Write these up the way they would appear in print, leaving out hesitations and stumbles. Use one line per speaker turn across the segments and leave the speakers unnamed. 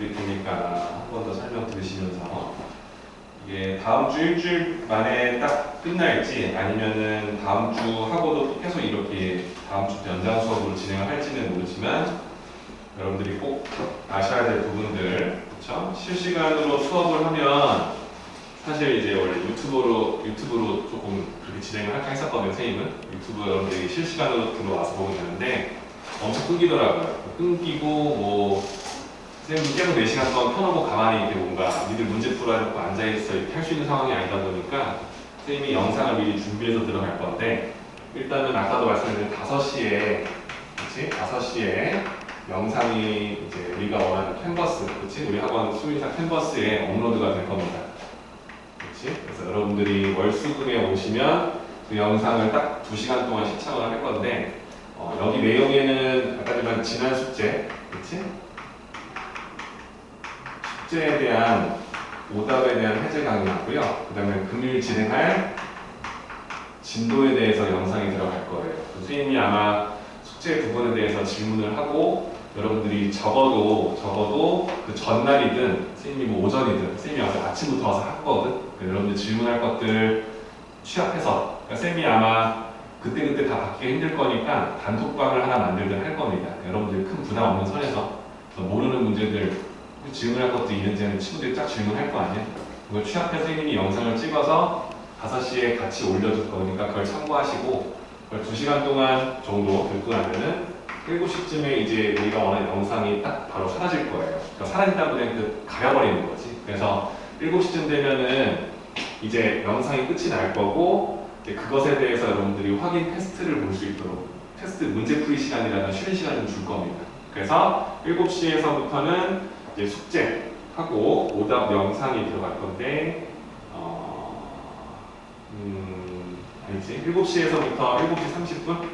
말씀드릴 테니까 한 번 더 설명 들으시면서 이게 다음 주 일주일 만에 딱 끝날지 아니면은 다음 주 하고도 또 계속 이렇게 다음 주 연장 수업으로 진행을 할지는 모르지만 여러분들이 꼭 아셔야 될 부분들, 그렇죠? 실시간으로 수업을 하면 사실 이제 원래 유튜브로 조금 그렇게 진행을 할까 했었거든요. 선생님은 유튜브 여러분들이 실시간으로 들어와서 보면 되는데 엄청 끊기더라고요. 끊기고 뭐 선생님도 계속 4시간 동안 켜놓고 가만히 이렇게 뭔가 니들 문제 풀어야 놓고 앉아있어 이렇게 할 수 있는 상황이 아니다 보니까 선생님이 영상을 미리 준비해서 들어갈 건데 일단은 아까도 말씀드린 5시에 그치? 5시에 영상이 이제 우리가 원하는 캔버스, 그치? 우리 학원 수의사 캔버스에 업로드가 될 겁니다. 그치? 그래서 여러분들이 월수금에 오시면 그 영상을 딱 2시간 동안 시청을 할 건데 여기 내용에는 아까 말한 지난 숙제, 그치? 숙제에 대한 오답에 대한 해제 강의하고요. 그 다음에 금일 진행할 진도에 대해서 영상이 들어갈 거예요. 선생님이 아마 숙제 부분에 대해서 질문을 하고 여러분들이 적어도 그 전날이든 선생님이 뭐 오전이든 선생님이 와서 아침부터 와서 하거든. 여러분들 질문할 것들 취합해서 그러니까 선생님이 아마 그때그때 다 받기가 힘들 거니까 단톡방을 하나 만들든 할 겁니다. 여러분들이 큰 부담 없는 선에서 모르는 문제들 질문할 것도 있는지 하는 친구들이 딱 질문할 거 아니야? 그걸 취합해서 선생님이 영상을 찍어서 5시에 같이 올려줄 거니까 그걸 참고하시고 그걸 2시간 동안 정도 듣고 나면은 7시쯤에 이제 우리가 원하는 영상이 딱 바로 사라질 거예요. 그러니까 사라진다는 건 가려버리는 거지. 그래서 7시쯤 되면은 이제 영상이 끝이 날 거고 그것에 대해서 여러분들이 확인 테스트를 볼 수 있도록 테스트 문제풀이 시간이라는 쉬는 시간을 줄 겁니다. 그래서 7시에서부터는 이제 숙제하고 오답 영상이 들어갈 건데 아니지 7시에서부터 7시 30분?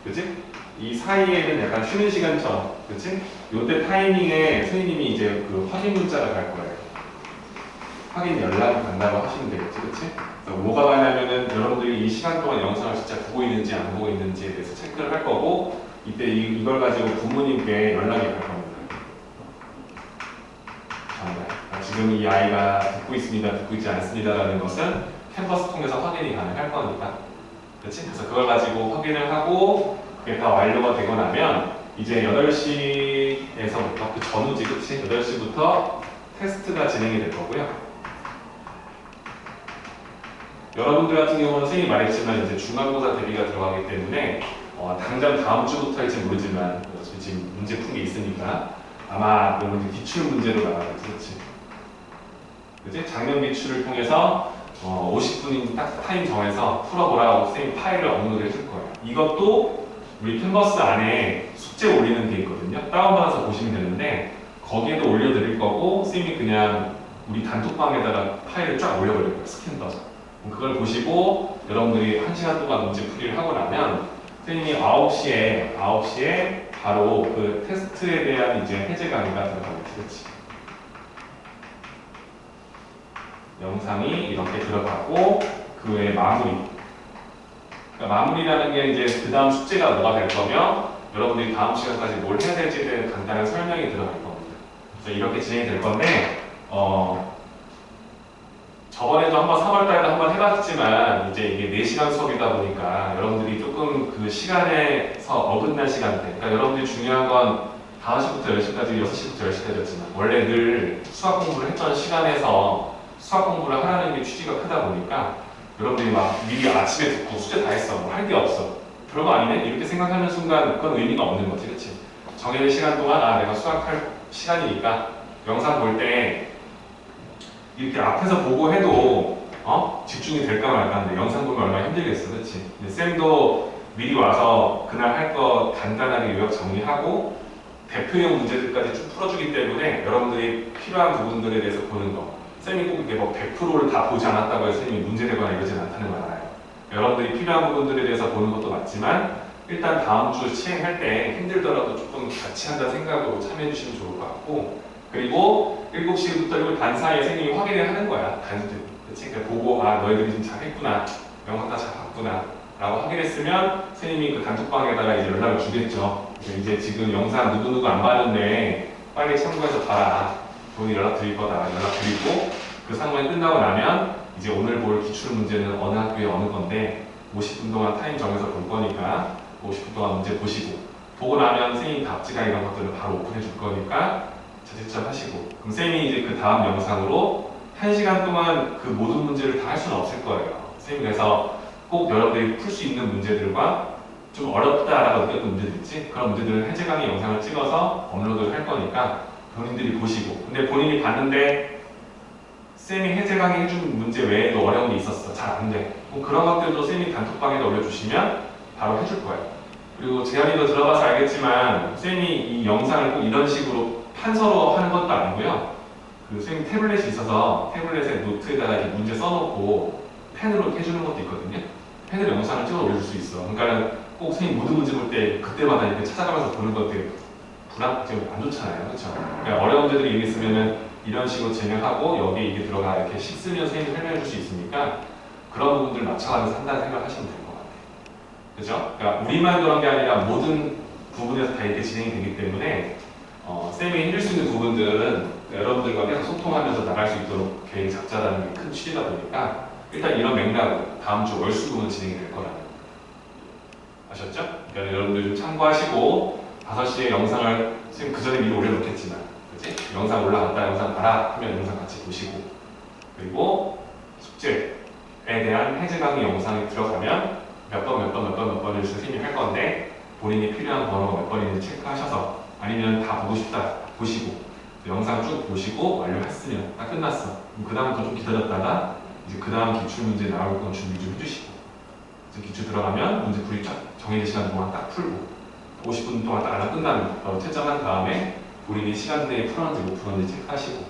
그치? 이 사이에는 약간 쉬는 시간처럼 그치? 요때 타이밍에 선생님이 이제 그 확인 문자가 갈 거예요. 확인 연락 간다고 하시면 되겠지, 그치? 그래서 뭐가 가냐면은 여러분들이 이 시간 동안 영상을 진짜 보고 있는지 안 보고 있는지에 대해서 체크를 할 거고 이때 이걸 가지고 부모님께 연락이 갈 겁니다. 지금 이 아이가 듣고 있습니다, 듣고 있지 않습니다라는 것은 캔버스 통해서 확인이 가능할 거니까. 그치? 그래서 그걸 가지고 확인을 하고 그게 다 완료가 되고 나면 이제 8시에서부터 그 전후지, 그치? 8시부터 테스트가 진행이 될 거고요. 여러분들 같은 경우는 선생님이 말했지만 이제 중간고사 대비가 들어가기 때문에 당장 다음 주부터일지 모르지만 지금 문제 푼 게 있으니까 아마 여러분들 기출 문제로 나가겠지, 그치? 그치? 작년 기출을 통해서 50분인 딱 타임 정해서 풀어보라고 선생님 파일을 업로드 해줄 거예요. 이것도 우리 캔버스 안에 숙제 올리는 게 있거든요. 다운받아서 보시면 되는데 거기에도 올려드릴 거고 선생님이 그냥 우리 단톡방에다가 파일을 쫙 올려버릴 거예요. 스캔 떠서. 그걸 보시고 여러분들이 1시간 동안 문제 풀이를 하고 나면 선생님이 9시에 바로 그 테스트에 대한 이제 해제 강의가 들어가겠지, 그렇지? 영상이 이렇게 들어가고 그 외에 마무리. 그러니까 마무리라는 게 이제 그 다음 숙제가 뭐가 될 거며 여러분들이 다음 시간까지 뭘 해야 될지에 대한 간단한 설명이 들어갈 겁니다. 그래서 이렇게 진행이 될 건데 저번에도 한번 3월달에도 한번 해봤지만 이제 이게 4시간 수업이다 보니까 여러분들이 조금 그 시간에서 어긋난 시간대 그러니까 여러분들이 중요한 건 5시부터 10시까지 6시부터 10시까지였지만 원래 늘 수학 공부를 했던 시간에서 수학 공부를 하라는 게 취지가 크다 보니까 여러분들이 막 미리 아침에 듣고 숙제 다 했어 뭐 할 게 없어 별거 아니네 이렇게 생각하는 순간 그건 의미가 없는 거지 그치? 정해진 시간 동안 내가 수학할 시간이니까 영상 볼 때 이렇게 앞에서 보고 해도 집중이 될까 말까 하는데 영상 보면 얼마나 힘들겠어 그치? 쌤도 미리 와서 그날 할 거 간단하게 요약 정리하고 대표형 문제들까지 쭉 풀어주기 때문에 여러분들이 필요한 부분들에 대해서 보는 거 쌤이 꼭 이게 뭐 100%를 다 보지 않았다고 해서 쌤이 문제되거나 이러진 않다는 걸 알아요. 여러분들이 필요한 부분들에 대해서 보는 것도 맞지만 일단 다음 주 시행할 때 힘들더라도 조금 같이 한다는 생각으로 참여해 주시면 좋을 것 같고 그리고 7시부터 7시 반 사이에 선생님이 확인을 하는 거야. 단순히. 그치? 그러니까 보고 너희들이 좀 잘했구나. 영상 다 잘 봤구나. 라고 확인했으면 선생님이 그 단톡방에다가 이제 연락을 주겠죠. 이제 지금 영상 누구누구 안 봤는데 빨리 참고해서 봐라. 본인 연락 드릴 거다. 연락 드리고 그 상담이 끝나고 나면 이제 오늘 볼 기출 문제는 어느 학교에 어느 건데 50분 동안 타임 정해서 볼 거니까 50분 동안 문제 보시고 보고 나면 선생님 답지가 이런 것들을 바로 오픈해 줄 거니까 자제점 하시고 그럼 쌤이 이제 그 다음 영상으로 1시간 동안 그 모든 문제를 다 할 수는 없을 거예요. 쌤이 그래서 꼭 여러분들이 풀 수 있는 문제들과 좀 어렵다라고 느꼈던 문제들 있지? 그런 문제들을 해제 강의 영상을 찍어서 업로드를 할 거니까 본인들이 보시고 근데 본인이 봤는데 쌤이 해제 강의 해준 문제 외에도 어려운 게 있었어. 잘 안 돼. 그런 것들도 쌤이 단톡방에다 올려주시면 바로 해줄 거예요. 그리고 재현이도 들어가서 알겠지만 쌤이 이 영상을 꼭 이런 식으로 판서로 하는 것도 아니고요. 그 쌤이 태블릿이 있어서 태블릿에 노트에다가 이렇게 문제 써놓고 펜으로 이렇게 해주는 것도 있거든요. 펜으로 영상을 찍어 올려줄 수 있어. 그러니까 꼭 선생님 모든 문제 볼 때 그때마다 이렇게 찾아가면서 보는 것 되게 안 좋잖아요. 그렇죠? 그러니까 어려운 문제들이 여기 있으면은 이런 식으로 진행하고 여기에 이게 들어가 이렇게 식 쓰면 선생님이 설명해 줄 수 있으니까 그런 부분들 맞춰가면서 한다는 생각을 하시면 될 것 같아요. 그죠? 그러니까 우리만 그런 게 아니라 모든 부분에서 다 이렇게 진행이 되기 때문에 쌤이 해줄 수 있는 부분들은 여러분들과 계속 소통하면서 나갈 수 있도록 계획이 작자라는 게 큰 취지다 보니까 일단 이런 맥락으로 다음 주 월수금은 진행이 될 거라는 거. 아셨죠? 그러니까 여러분들 좀 참고하시고 5시에 영상을 지금 그 전에 미리 올려놓겠지만 그치? 영상 올라갔다 영상 봐라 하면 영상 같이 보시고 그리고 숙제에 대한 해제 강의 영상이 들어가면 몇 번을 선생님이 할 건데 본인이 필요한 번호가 몇 번인지 체크하셔서 아니면 다 보고 싶다 보시고 영상 쭉 보시고 완료했으면 딱 끝났어. 그 다음부터 좀 기다렸다가 이제 그 다음 기출 문제 나올 건 준비 좀 해주시고 이제 기출 들어가면 문제 풀이 쫙 정해진 시간 동안 딱 풀고 50분 동안 딱 알아 끝나면 바로 채점한 다음에 본인이 시간 내에 풀었는지 못 풀었는지 체크하시고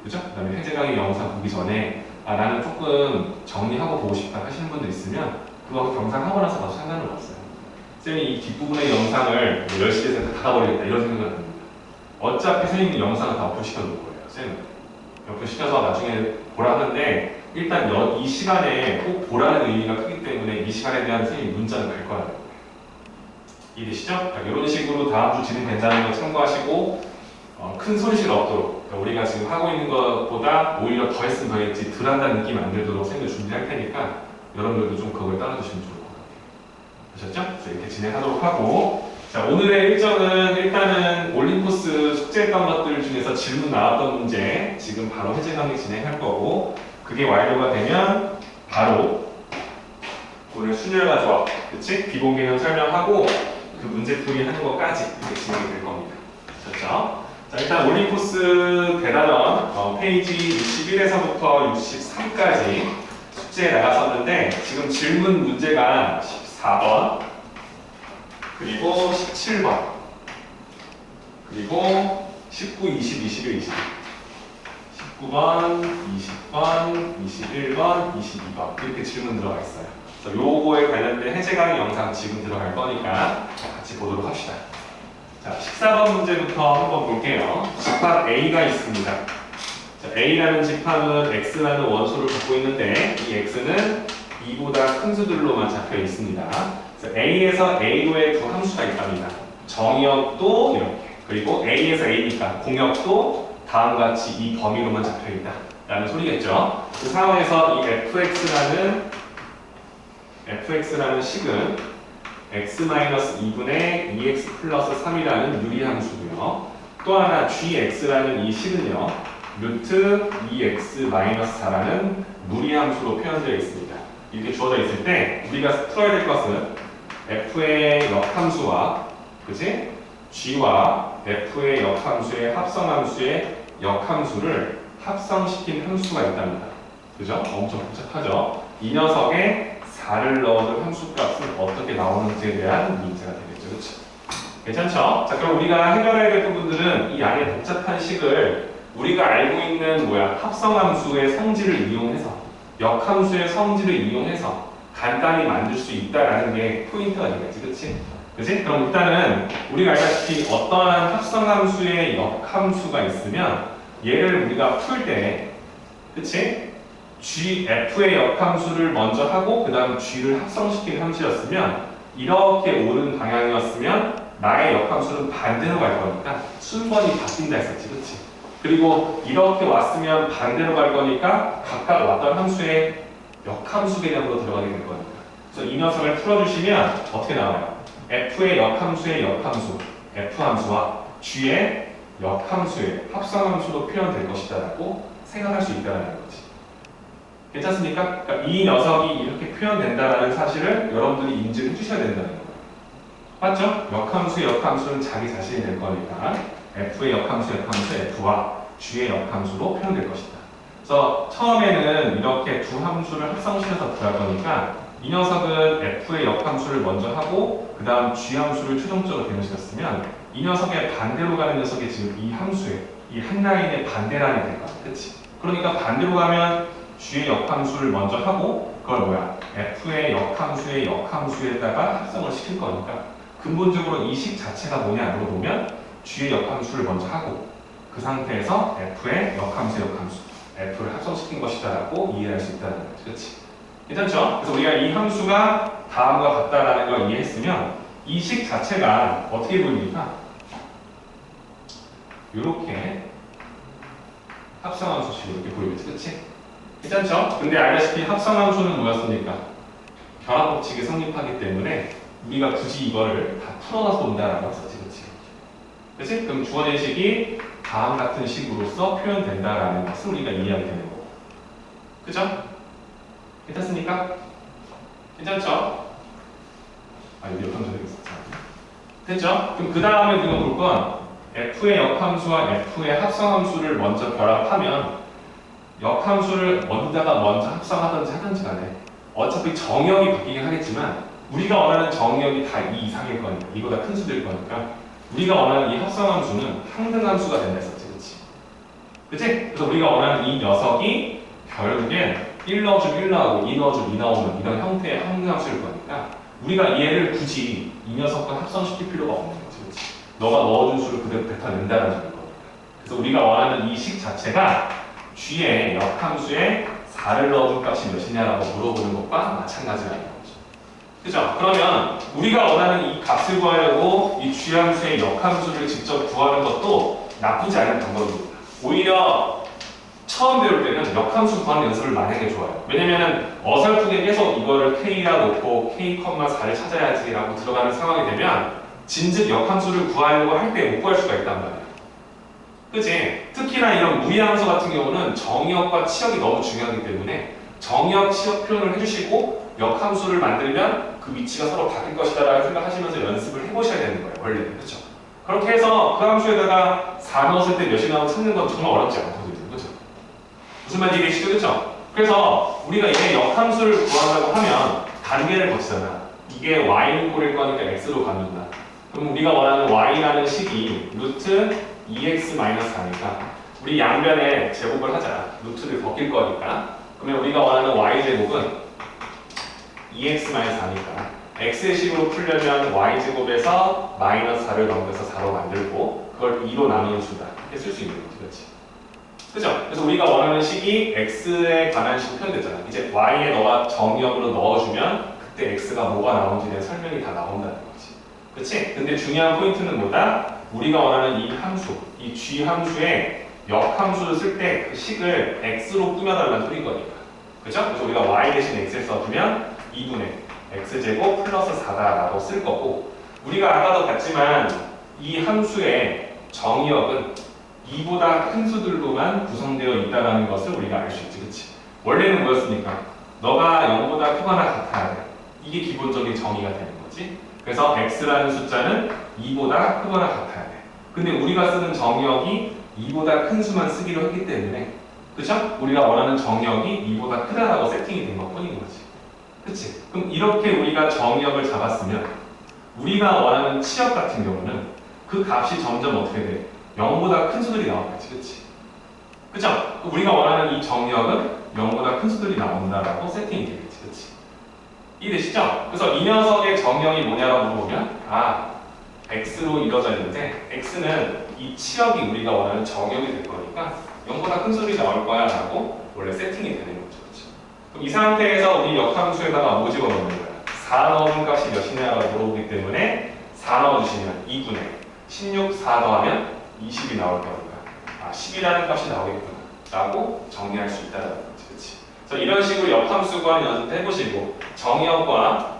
그죠? 그 다음에 해제 강의 영상 보기 전에 나는 조금 정리하고 보고 싶다 하시는 분들 있으면 그거 경상하고 나서 봐도 상관은 없어요. 쌤이 이 뒷부분의 영상을 10시에서 닫아버리겠다 이런 생각을 합니다. 어차피 선생님이 영상을 다 업로드시켜 놓을 거예요. 쌤은 업로드시켜서 나중에 보라 하는데 일단 이 시간에 꼭 보라는 의미가 크기 때문에 이 시간에 대한 선생님 문자는 갈 거라는 거예요. 이해되시죠? 이런 식으로 다음 주 진행된다는 거 참고하시고 큰 손실 없도록 그러니까 우리가 지금 하고 있는 것보다 오히려 더 했으면 더 했지 덜 한다는 느낌 안 들도록 쌤을 준비할 테니까 여러분들도 좀 그걸 따라주시면 좋을 것 같아요. 아셨죠? 그래서 이렇게 진행하도록 하고 자 오늘의 일정은 일단은 올림포스 숙제했던 것들 중에서 질문 나왔던 문제 지금 바로 해제 강의 진행할 거고 그게 완료가 되면 바로 오늘 순열과 조합 그치? 기본 개념 설명하고 그 문제풀이 하는 것까지 이렇게 진행이 될 겁니다. 아셨죠? 자 일단 올림포스 대단원 페이지 61에서부터 63까지 숙제에 나갔었는데 지금 질문 문제가 14번 그리고 17번 그리고 19, 20, 21, 22 19번, 20번, 21번, 22번 이렇게 질문 들어가 있어요. 그래서 요거에 관련된 해제 강의 영상 지금 들어갈 거니까 같이 보도록 합시다. 자, 14번 문제부터 한번 볼게요. 집합 A가 있습니다. 자, A라는 집합은 X라는 원소를 갖고 있는데 이 X는 2보다 큰 수들로만 잡혀 있습니다. 그래서 A에서 A로의 두 함수가 있답니다. 정의역도 이렇게 그리고 A에서 A니까 공역도 다음과 같이 이 범위로만 잡혀 있다 라는 소리겠죠. 그 상황에서 이 fx라는 식은 x-2분의 2x 플러스 3이라는 유리함수고요. 또 하나 gx라는 이 식은요. 루트 2x-4라는 무리함수로 표현되어 있습니다. 이렇게 주어져 있을 때 우리가 풀어야 될 것은 f의 역함수와 그치? g와 f의 역함수의 합성함수의 역함수를 합성시킨 함수가 있답니다. 그죠? 엄청 복잡하죠? 이 녀석에 4를 넣어둔 함수값은 어떻게 나오는지에 대한 문제가 되겠죠. 그렇죠? 괜찮죠? 자, 그럼 우리가 해결해야 될 부분들은 이 안에 복잡한 식을 우리가 알고 있는 합성함수의 성질을 이용해서 역함수의 성질을 이용해서 간단히 만들 수 있다라는 게 포인트가 되겠지. 그치? 그치? 그럼 일단은 우리가 알다시피 어떠한 합성함수의 역함수가 있으면 얘를 우리가 풀 때 그치? gf의 역함수를 먼저 하고 그 다음 g를 합성시키는 함수였으면 이렇게 오른 방향이었으면 나의 역함수는 반대로 갈 거니까 순번이 바뀐다 했었지, 그치? 그리고 이렇게 왔으면 반대로 갈 거니까 각각 왔던 함수의 역함수 개념으로 들어가게 될 거니까. 그래서 이 녀석을 풀어주시면 어떻게 나와요? f의 역함수의 역함수, f함수와 g의 역함수의 합성함수로 표현될 것이다 라고 생각할 수 있다는 거지. 괜찮습니까? 그러니까 이 녀석이 이렇게 표현된다는 사실을 여러분들이 인지해 주셔야 된다는 거예요. 맞죠? 역함수의 역함수는 자기 자신이 될 거니까 f의 역함수 f와 g의 역함수로 표현될 것이다. 그래서 처음에는 이렇게 두 함수를 합성시켜서 구할 거니까 이 녀석은 f의 역함수를 먼저 하고 그 다음 g함수를 최종적으로 변형시켰으면 이 녀석의 반대로 가는 녀석이 지금 이 함수의 이 한 라인의 반대 라인이 될 거야. 그치? 그러니까 반대로 가면 g의 역함수를 먼저 하고 그걸 뭐야? f의 역함수의 역함수에다가 합성을 시킬 거니까 근본적으로 이 식 자체가 뭐냐로 보면 g의 역함수를 먼저 하고 그 상태에서 f의 역함수 f를 합성시킨 것이다 라고 이해할 수 있다는 거지. 그치? 괜찮죠? 그래서 우리가 이 함수가 다음과 같다라는 걸 이해했으면 이 식 자체가 어떻게 보입니까? 이렇게 합성함수식으로 이렇게 보이겠지, 그치? 괜찮죠? 근데 알다시피 합성함수는 뭐였습니까? 결합법칙이 성립하기 때문에 우리가 굳이 이거를 다 풀어서 본다라고 했었지, 그치? 그치? 그럼 주어진 식이 다음 같은 식으로서 표현된다라는 것을 우리가 이해하게 되는 거고. 그죠? 괜찮습니까? 괜찮죠? 아, 여기 역함수 되겠어. 됐죠? 그럼 그 다음에 우리가 볼 건 f의 역함수와 f의 합성함수를 먼저 결합하면 역함수를 어디다가 먼저 합성하든지 하든지 간에 어차피 정역이 바뀌긴 하겠지만 우리가 원하는 정역이 다 이 이상일 거니까 이보다 큰 수일 거니까 우리가 원하는 이 합성함수는 항등함수가 된다 했었지, 그치? 그치? 그래서 우리가 원하는 이 녀석이 결국엔 1 넣어주면 1 나오고 2 넣어주면 2 나오는 이런 형태의 항등함수일 거니까 우리가 얘를 굳이 이 녀석과 합성시킬 필요가 없는 거지, 그치? 너가 넣어준 수를 그대로 뱉어낸다는 소리일 거니까. 그래서 우리가 원하는 이 식 자체가 g의 역함수에 4를 넣어준 값이 몇이냐라고 물어보는 것과 마찬가지라는 거죠. 그죠? 그러면 우리가 원하는 이 값을 구하려고 이 g함수의 역함수를 직접 구하는 것도 나쁘지 않은 방법입니다. 오히려 처음 배울 때는 역함수 구하는 연습을 많이 하는 게 좋아요. 왜냐면은 어설프게 계속 이거를 k라 놓고 k,4를 찾아야지라고 들어가는 상황이 되면 진즉 역함수를 구하려고 할 때 못 구할 수가 있단 말이에요. 그치? 특히나 이런 무리함수 같은 경우는 정의역과 치역이 너무 중요하기 때문에 정의역, 치역 표현을 해주시고 역함수를 만들면 그 위치가 서로 바뀔 것이다 라고 생각하시면서 연습을 해보셔야 되는 거예요, 원래는. 그쵸? 그렇게 해서 그 함수에다가 4 넣었을 때 몇이 나오는지 찾는 건 정말 어렵지 않거든요. 그쵸? 무슨 말인지 이해되시죠? 그쵸? 그래서 우리가 얘 역함수를 구한다고 하면 단계를 거치잖아. 이게 y는 꼴일 거니까 x로 가는다. 그럼 우리가 원하는 y라는 식이 루트 2x-4니까 우리 양변에 제곱을 하자. 루트를 벗길 거니까. 그러면 우리가 원하는 y제곱은 2x-4니까 x의 식으로 풀려면 y제곱에서 -4를 넘겨서 4로 만들고 그걸 2로 나누는 수다. 이렇게 쓸 수 있는 거지. 그렇지? 그죠? 그래서 우리가 원하는 식이 x에 관한 식으로 표현됐잖아. 이제 y에 너가 정의역으로 넣어주면 그때 x가 뭐가 나오는지에 대한 설명이 다 나온다는 거지. 그치? 근데 중요한 포인트는 뭐다? 우리가 원하는 이 함수, 이 g 함수의 역함수를 쓸 때 그 식을 x로 꾸며달라는 소리인 거니까. 그죠? 그래서 우리가 y 대신 x에 써주면 2분의 x제곱 플러스 4다라고 쓸 거고 우리가 아까도 봤지만 이 함수의 정의역은 2보다 큰 수들로만 구성되어 있다는 것을 우리가 알 수 있지. 그치? 원래는 뭐였습니까? 너가 0보다 크거나 같아야 돼. 이게 기본적인 정의가 되는 거지. 그래서 x라는 숫자는 2보다 크거나 같아야 돼. 근데 우리가 쓰는 정의역이 2보다 큰 수만 쓰기로 했기 때문에 그쵸? 우리가 원하는 정의역이 2보다 크다라고 세팅이 된 것 뿐인 거지. 그치? 그럼 이렇게 우리가 정의역을 잡았으면 우리가 원하는 치역 같은 경우는 그 값이 점점 어떻게 돼? 0보다 큰 수들이 나오겠지. 그치? 그쵸? 우리가 원하는 이 정의역은 0보다 큰 수들이 나온다라고 세팅이 되겠지. 그치? 이해되시죠? 그래서 이 녀석의 정의역이 뭐냐라고 물어보면 x로 이루어져 있는데 x는 이 치역이 우리가 원하는 정의역이 될 거니까 0보다 큰 수들이 나올 거야 라고 원래 세팅이 되는 거죠. 그치? 그럼 이 상태에서 우리 역함수에다가 뭐 집어넣는 거야? 4 넣은 값이 몇이냐라고 물어보기 때문에 4 4 넣어주시면 2분의 16, 4 더하면 20이 나올 거니까 10이라는 값이 나오겠구나 라고 정리할 수 있다는 거지. 그치? 그래서 이런 식으로 역함수 구하는 연습도 해보시고 정의역과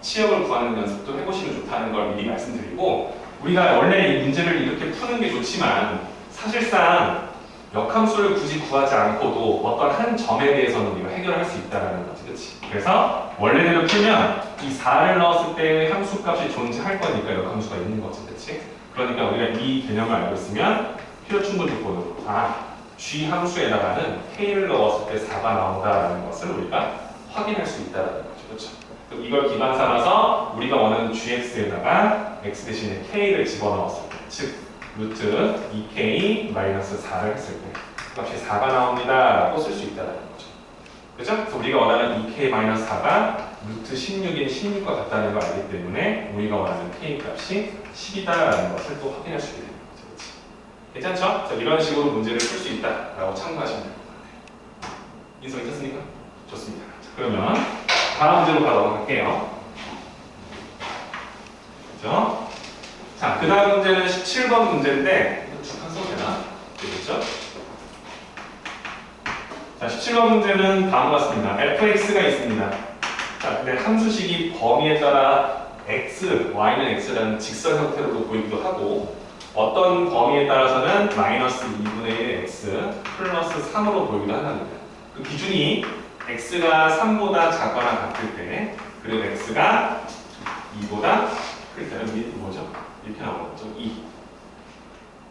치역을 구하는 연습도 해보시면 좋다는 걸 미리 말씀드리고, 우리가 원래 이 문제를 이렇게 푸는 게 좋지만 사실상 역함수를 굳이 구하지 않고도 어떤 한 점에 대해서는 우리가 해결할 수 있다는 거지. 그치? 그래서 원래대로 풀면 이 4를 넣었을 때 함수값이 존재할 거니까 역함수가 있는 거지. 그치? 그러니까 우리가 이 개념을 알고 있으면 필요충분 조건으로 G 함수에다가는 K를 넣었을 때 4가 나온다는 것을 우리가 확인할 수 있다는 거죠. 그렇죠? 그럼 이걸 기반 삼아서 우리가 원하는 GX에다가 X 대신에 K를 집어넣었을 때, 즉 루트 2K-4를 했을 때 값이 4가 나옵니다 라고 쓸 수 있다는 거죠. 그죠? 그래서 우리가 원하는 2K-4가 루트 16인 16과 같다는 걸 알기 때문에 우리가 원하는 K 값이 10이다라는 것을 또 확인할 수 있게 되는 거죠. 그치? 괜찮죠? 그래서 이런 식으로 문제를 풀 수 있다라고 참고하시면 될 것 같아요. 인성 있었습니까? 좋습니다. 자, 그러면 다음 문제로 바로 넘어갈게요. 그죠? 자, 그 다음 문제는 17번 문제인데 쭉한 써도 되나? 되겠죠? 자, 17번 문제는 다음과 같습니다. fx가 있습니다. 자, 근데 함수식이 범위에 따라 x, y는 x라는 직선 형태로도 보이기도 하고, 어떤 범위에 따라서는 마이너스 2분의 1 x 플러스 3으로 보이기도 한답니다. 그 기준이 x가 3보다 작거나 같을 때, 그리고 x가 2보다 클 때는 뭐죠? 이렇게 나오는 거죠. 2.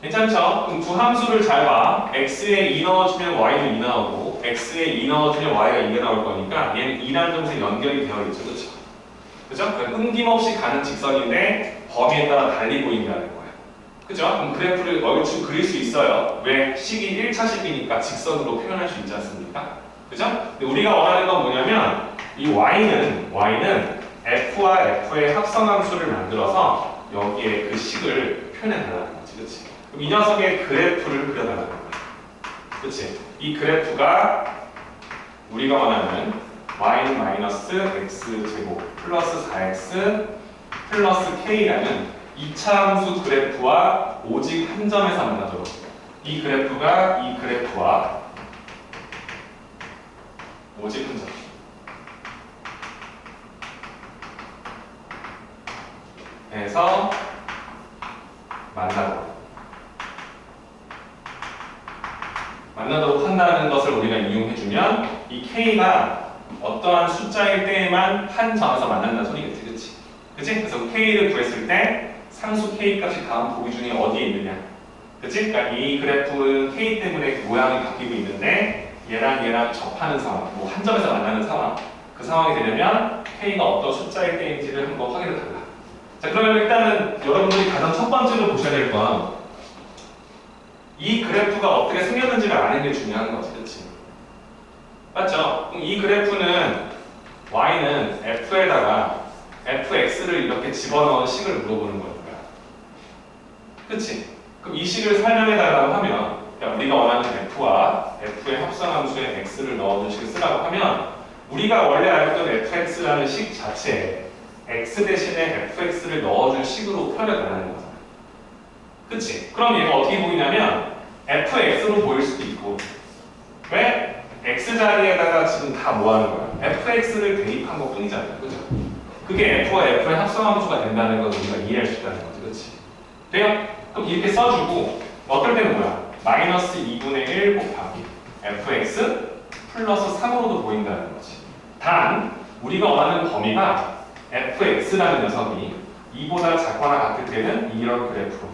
괜찮죠? 그럼 두 함수를 잘 봐. x에 2 넣어주면 y는 2 나오고, x에 2 넣어주면 y가 2가 나올 거니까 얘는 2라는 점에서 연결이 되어 있죠. 그렇죠? 그죠? 그러니까 끊김없이 가는 직선인데 범위에 따라 달리 보인다는 거예요. 그죠? 그럼 그래프를 얼추 그릴 수 있어요. 왜? 식이 1차식이니까 직선으로 표현할 수 있지 않습니까? 그죠? 근데 우리가 원하는 건 뭐냐면 이 y는 f와 f의 합성함수를 만들어서 여기에 그 식을 표현해달라는 거지. 그치? 그럼 이 녀석의 그래프를 그려달라는 거야. 그치? 이 그래프가 우리가 원하는 y는 마이너스 x제곱 플러스 4x 플러스 k라는 2차 함수 그래프와 오직 한 점에서 만나도록, 이 그래프가 이 그래프와 오직 한 점 에서 만나도록 한다는 것을 우리가 이용해주면 이 k가 어떠한 숫자일 때에만 한 점에서 만난다는 소리겠지. 그치? 그치? 그래서 k를 구했을 때 상수 k 값이 다음 보기 중에 어디에 있느냐. 그치? 그러니까 이 그래프는 k 때문에 모양이 바뀌고 있는데 얘랑 접하는 상황, 뭐 한 점에서 만나는 상황, 그 상황이 되려면 k가 어떤 숫자일 때인지를 한번 확인해 달라. 자, 그러면 일단은 여러분들이 가장 첫 번째로 보셔야 될 건 이 그래프가 어떻게 생겼는지를 아는 게 중요한 거지. 그치? 맞죠? 그럼 이 그래프는 y는 f에다가 fx를 이렇게 집어넣은 식을 물어보는 거니까. 그치? 그럼 이 식을 설명해 달라고 하면, 그러니까 우리가 원하는 f와 f의 합성함수에 x를 넣어준 식을 쓰라고 하면, 우리가 원래 알고 있던 fx라는 식 자체에 x 대신에 fx를 넣어준 식으로 표현해 달라는 거잖아. 그치? 그럼 얘가 어떻게 보이냐면 fx로 보일 수도 있고, 왜? x 자리에다가 지금 다 뭐 하는 거야? fx를 대입한 것 뿐이잖아요. 그죠? 그게 f와 f의 합성함수가 된다는 걸 우리가 이해할 수 있다는 거지. 그치? 돼요? 그럼 이렇게 써주고, 어떨 때는 뭐야? 마이너스 2분의 1 곱하기 fx 플러스 3으로도 보인다는 거지. 단, 우리가 원하는 범위가 fx라는 녀석이 2보다 작거나 같을 때는 이런 그래프로,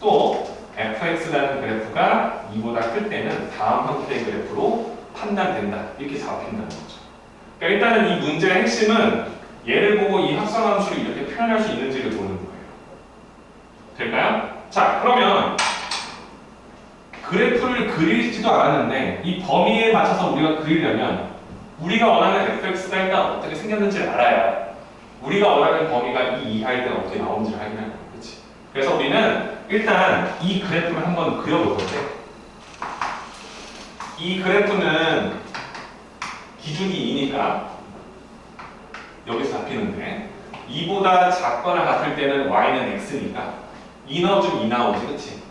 또 fx라는 그래프가 2보다 클 때는 다음 형태의 그래프로 판단된다. 이렇게 작업한다는 거죠. 그러니까 일단은 이 문제의 핵심은 얘를 보고 이 합성함수를 이렇게 표현할 수 있는지를 보는 거예요. 될까요? 자, 그러면 그래프를 그리지도 않았는데 이 범위에 맞춰서 우리가 그리려면 우리가 원하는 fx가 일단 어떻게 생겼는지를 알아야 우리가 원하는 범위가 이 이하일 때는 어떻게 나오는지를 확인하는 거예요. 그치? 그래서 우리는 일단 이 그래프를 한번 그려볼 건데, 이 그래프는 기준이 2니까 여기서 잡히는데 2보다 작거나 같을 때는 y는 x니까 2 넣어주면 2 나오지, 그치?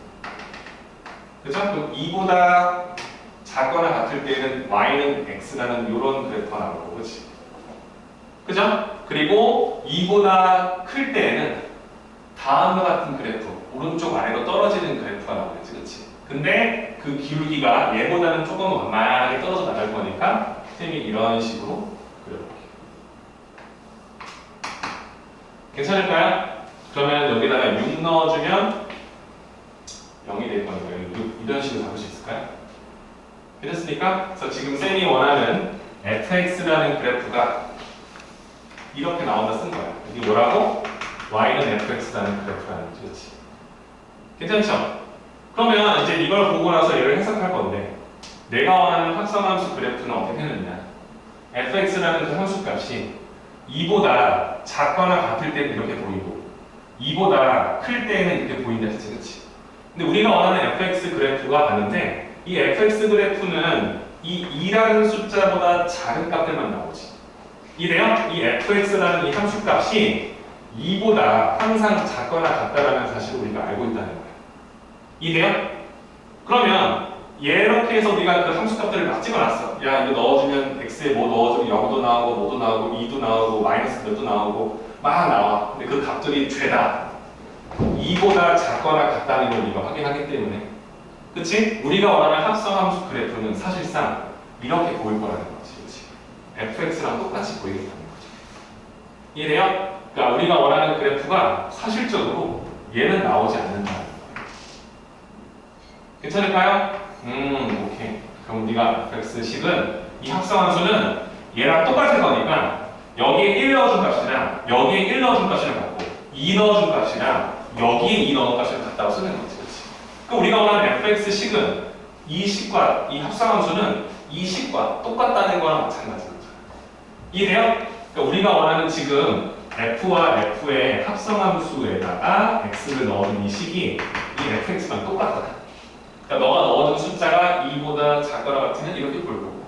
그죠? 그럼 2보다 작거나 같을 때는 y는 x라는 이런 그래프가 나오고, 그치? 그죠? 그리고 2보다 클 때에는 다음과 같은 그래프, 오른쪽 아래로 떨어지는 그래프가 나오겠지, 그치? 근데 그 기울기가 얘보다는 조금 완만하게 떨어져 나갈 거니까 쌤이 이런 식으로 그려볼게요. 괜찮을까요? 그러면 여기다가 6 넣어주면 0이 될 거니까요. 6, 이런 식으로 잡을 수 있을까요? 괜찮습니까? 그래서 지금 쌤이 원하는 fx라는 그래프가 이렇게 나온다 쓴 거야. 이게 뭐라고? y는 fx라는 그래프라는 거지, 그렇지? 괜찮죠? 그러면 이제 이걸 보고 나서 얘를 해석할 건데 내가 원하는 합성함수 그래프는 어떻게 되느냐? fx라는 그 함수값이 2보다 작거나 같을 때는 이렇게 보이고 2보다 클 때는 이렇게 보인다 했지, 그치? 근데 우리가 원하는 fx 그래프가 봤는데 이 fx 그래프는 이 2라는 숫자보다 작은 값들만 나오지. 이래요? 이 fx라는 이 함수값이 2보다 항상 작거나 같다라는 사실을 우리가 알고 있다는 거예요. 이해요? 그러면 이렇게 해서 우리가 그 함수값들을 막 찍어놨어. 야, 이거 넣어주면 x에 뭐 넣어주면 0도 나오고 뭐도 나오고 2도 나오고 마이너스 몇도 나오고 막 나와. 근데 그 값들이 죄다 2보다 작거나 같다는 걸 우리가 확인하기 때문에, 그치? 우리가 원하는 합성함수 그래프는 사실상 이렇게 보일 거라는 거지, 그치? fx랑 똑같이 보이겠다는 거죠. 이해돼요? 그러니까 우리가 원하는 그래프가 사실적으로 얘는 나오지 않는다는 거예요. 괜찮을까요? 오케이. 그럼 우리가 fx식은 이 합성함수는 얘랑 똑같을 거니까 여기에 1 넣어준 값이랑 여기에 1 넣어준 값이랑 같고 2 넣어준 값이랑 여기에 2 넣은 값이랑 같다고 쓰는 거지, 그렇지? 그럼 우리가 원하는 fx식은 이 식과 이 합성함수는 이 식과 똑같다는 거랑 마찬가지인 거죠. 이해돼요? 그러니까 우리가 원하는 지금 f와 f의 합성함수에다가 x를 넣어준 이 식이 이 fx랑 똑같거든. 그러니까 너가 넣어준 숫자가 2보다 작거나 같으면 이렇게 보일 거고,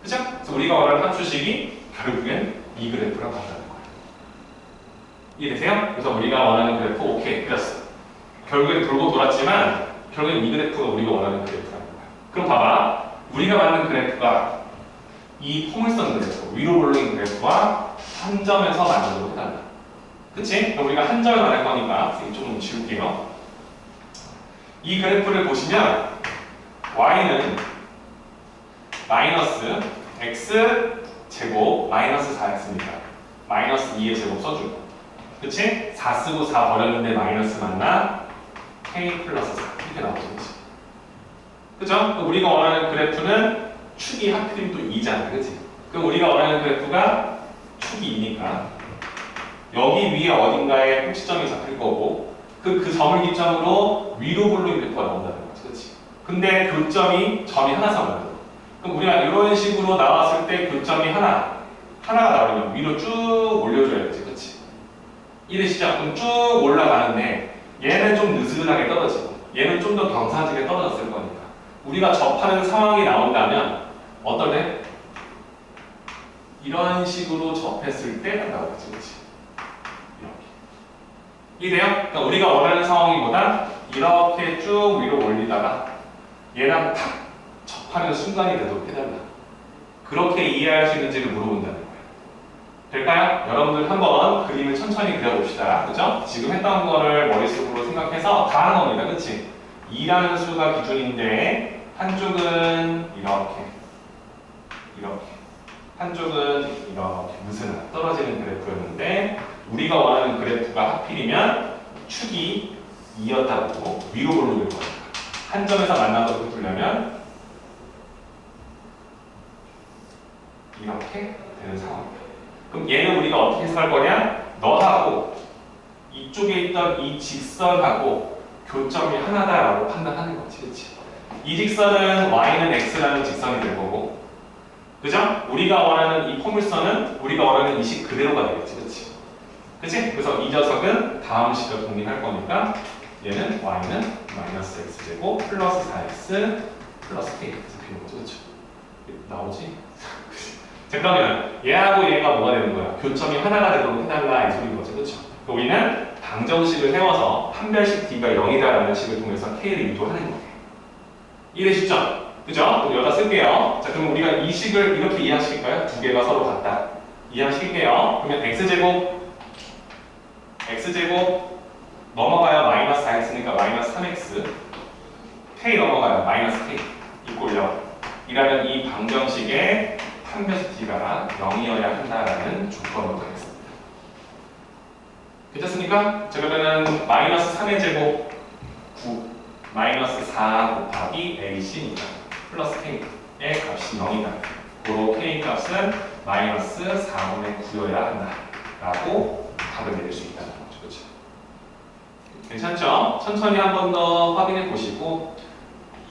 그죠? 그래서 우리가 원하는 함수식이 결국엔 이 그래프랑 같다는 거예요. 이해되세요? 그래서 우리가 원하는 그래프 오케이 그렸어. 결국엔 돌고 돌았지만 결국엔 이 그래프가 우리가 원하는 그래프라는 거야. 그럼 봐봐, 우리가 만든 그래프가 이 포물선 그래프, 위로 올라온 그래프와 한 점에서 만들어도 해달라. 그치? 그럼 우리가 한 점에 만들 거니까 좀 지울게요. 이 그래프를 보시면 y는 마이너스 x 제곱 마이너스 4x입니다. 마이너스 2의 제곱 써주고, 그치? 4 쓰고 4 버렸는데 마이너스 만나 k 플러스 4 이렇게 나오죠, 그치? 그죠? 그럼 우리가 원하는 그래프는 축이 하필이면 또 2잖아, 그치? 그럼 우리가 원하는 그래프가 축이 2니까 여기 위에 어딘가에 꼭지점이 잡힐 거고 그 점을 기점으로 위로 굴러있는 그래프가 나온다는 거지, 그치? 근데 교점이 점이 하나만 나요. 그럼 우리가 이런 식으로 나왔을 때 교점이 하나가 나오려면 위로 쭉 올려줘야지, 그치? 이해되시죠? 그럼 쭉 올라가는데 얘는 좀 느슨하게 떨어지고 얘는 좀 더 경사지게 떨어졌을 거니까 우리가 접하는 상황이 나온다면 어떨 때? 이런 식으로 접했을 때 나오겠지, 그치? 이해돼요? 그러니까 우리가 원하는 상황이보다 이렇게 쭉 위로 올리다가 얘랑 탁 접하는 순간이 되도록 해달라. 그렇게 이해할 수 있는지를 물어본다는 거예요. 될까요? 여러분들 한번 그림을 천천히 그려봅시다. 그죠? 지금 했던 거를 머릿속으로 생각해서 다 하는 겁니다. 그치? 2라는 수가 기준인데 한쪽은 이렇게 한쪽은 이렇게 느슨한 떨어지는 그래프였는데 우리가 원하는 그래프가 하필이면 축이 2였다고 위로 올라올 거니까 한 점에서 만나서 보려면 이렇게 되는 상황입니다. 그럼 얘는 우리가 어떻게 해석할 거냐? 너하고 이쪽에 있던 이 직선하고 교점이 하나다라고 판단하는 거지, 그치? 이 직선은 y는 x라는 직선이 될 거고, 그죠? 우리가 원하는 이 포물선은 우리가 원하는 이 식 그대로가 되겠지, 그치? 그치? 그래서 이 녀석은 다음 식을 공략할 거니까 얘는 y는 마이너스 x제곱 플러스 4x 플러스 k 이렇게 되는 거죠, 그쵸? 나오지? 자, 그러면 얘하고 얘가 뭐가 되는 거야? 교점이 하나가 되도록 해달라 이 소리인 거죠. 그렇죠? 우리는 방정식을 세워서 판별식 D가 0이다라는 식을 통해서 K를 유도하는 거예요. 이해되시죠? 그죠? 또 여기다 쓸게요. 자, 그럼 우리가 이 식을 이렇게 이해하실까요? 두 개가 서로 같다. 이해하실게요. 그러면 x제곱 넘어가요. 마이너스 4x니까 마이너스 3x k 넘어가요. 마이너스 k 이꼴 0 이라면 이 방정식의 판별식 D가 0이어야 한다라는 조건으로 가겠습니다. 괜찮습니까? 자, 그러면은 마이너스 3의 제곱 9 마이너스 4 곱하기 AC니까 플러스 K의 값이 0이다. 고로 K 값은 마이너스 4분의 9여야 한다. 라고 답을 내릴 수 있다는 거죠. 그렇죠? 괜찮죠? 천천히 한 번 더 확인해 보시고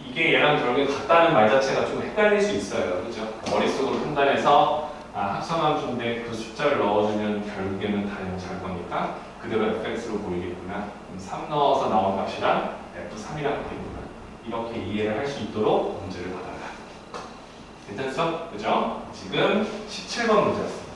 이게 얘랑 결국에 같다는 말 자체가 좀 헷갈릴 수 있어요. 그죠? 머릿속으로 판단해서 합성함 수인데 그 숫자를 넣어주면 결국에는 다 0잘 거니까 그대로 fx로 보이겠구나. 3 넣어서 나온 값이랑 f3이랑 같겠구나. 이렇게 이해를 할 수 있도록 문제를 받아라. 괜찮죠? 그죠? 지금 17번 문제였습니다.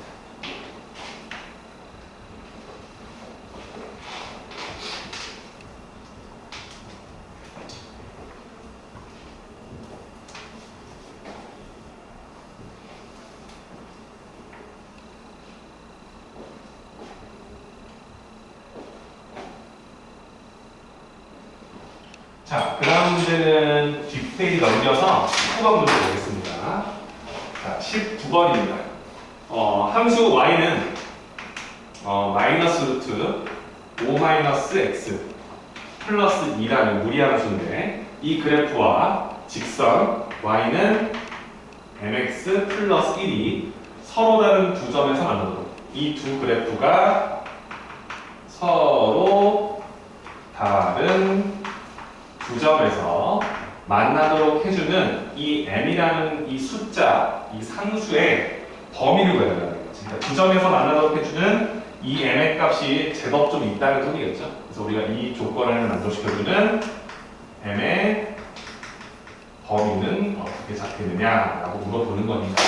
자, 그 다음 문제는 뒷페이지 넘겨서 19번 문제 보겠습니다. 자, 19번입니다. 함수 y는 마이너스 루트 5 마이너스 x 플러스 2라는 무리함수인데 이 그래프와 직선 y는 mx 플러스 1이 서로 다른 두 점에서 만나도록 이 두 그래프가 서로 다른 두 점에서 만나도록 해주는 이 m이라는 이 숫자, 이 상수의 범위를 구해달라는 거지. 그러니까 두 점에서 만나도록 해주는 이 m의 값이 제법 좀 있다는 소리겠죠. 그래서 우리가 이 조건을 만족시켜주는 m의 범위는 어떻게 잡히느냐라고 물어보는 거니까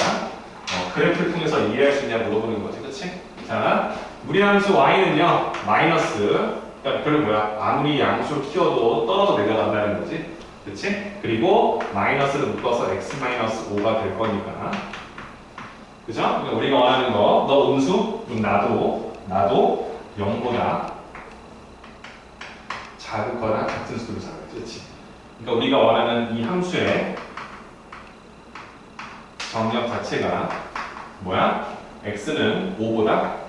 그래프를 통해서 이해할 수 있냐 물어보는 거지, 그렇지? 자, 무리함수 y는요 마이너스 그러니까 그걸 뭐야? 아무리 양수를 키워도 떨어져 내려간다는 거지. 그렇지? 그리고 마이너스를 묶어서 x-5가 될 거니까. 그죠? 그러니까 우리가 원하는 거, 너 음수? 그럼 나도 0보다 작거나 같은 수를 잡아야지. 그렇지? 그러니까 우리가 원하는 이 함수의 정렬 자체가 뭐야? x는 5보다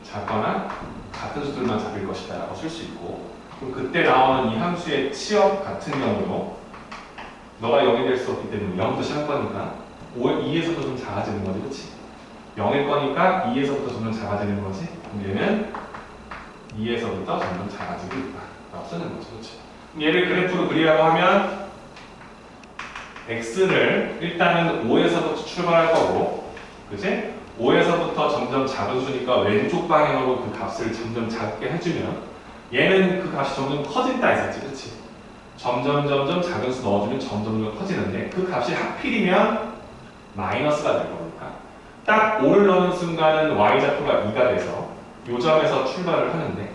작거나 같은 수들만 잡힐 것이다 라고 쓸 수 있고 그럼 그때 나오는 이 함수의 치역 같은 경우로 너가 0이 될 수 없기 때문에 0부터 시작할 거니까 2에서부터 좀 작아지는 거지, 그렇지? 0일 거니까 2에서부터 점점 작아지는 거지 그럼 얘는 2에서부터 점점 작아지고 있다 라고 쓰는 거죠, 그렇지? 그럼 얘를 그래프로 그리라고 하면 x를 일단은 5에서부터 출발할 거고 그치? 5에서부터 점점 작은 수니까 왼쪽 방향으로 그 값을 점점 작게 해주면 얘는 그 값이 점점 커진다 했었지, 그치? 점점 작은 수 넣어주면 점점 커지는데 그 값이 하필이면 마이너스가 될 거니까 딱 5를 넣는 순간은 y좌표가 2가 돼서 이 점에서 출발을 하는데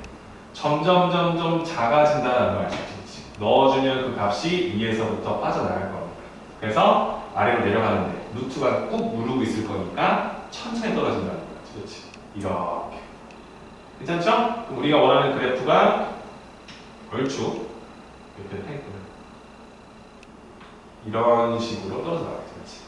점점 작아진다는 걸 알 수 있지. 넣어주면 그 값이 2에서부터 빠져나갈 거니까 그래서 아래로 내려가는데 루트가 꾹 누르고 있을 거니까 천천히 떨어진다는 거지, 그렇지? 이렇게. 괜찮죠? 그럼 우리가 원하는 그래프가 얼추 이렇게 탱크는 이런 식으로 떨어져 나가겠지, 그렇지?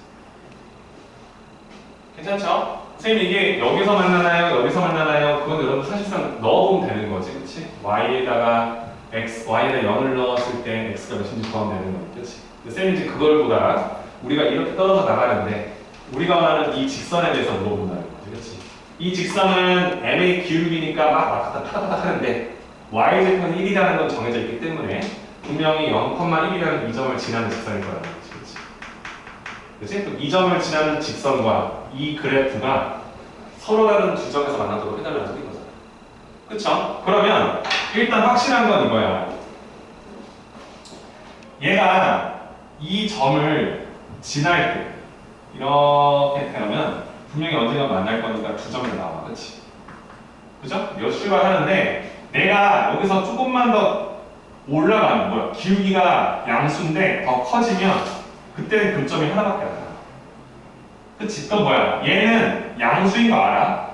괜찮죠? 선생님 이게 여기서 만나나요? 여기서 만나나요? 그건 여러분 사실상 넣어보면 되는 거지, 그렇지? y에다가 y에다 0을 넣었을 때 x가 몇인지 구하면 되는 거지, 그렇지? 쌤이 이제 그걸 보다 우리가 이렇게 떨어져 나가는데 우리가 원하는 이 직선에 대해서 물어본다는 거지, 그렇지? 이 직선은 m의 기울기니까 막 왔다 갔다 하는데 y제곱은 1이라는 건 정해져 있기 때문에 분명히 0,1이라는 이 점을 지나는 직선일 거라는 거지, 그렇지? 그렇지? 그럼 이 점을 지나는 직선과 이 그래프가 서로 다른 두 점에서 만나도록 해달라는 소리인 거잖아. 그쵸? 그러면 일단 확실한 건 이거야. 얘가 이 점을 지날 때
이렇게 되면 분명히 언젠가 만날 거니까 두 점이 나와. 그치? 그죠? 이거 출발하는데 내가 여기서 조금만 더 올라가면 뭐야? 기울기가 양수인데 더 커지면 그때는 교점이 하나밖에 안 나와. 그치? 또 뭐야? 얘는 양수인 거 알아?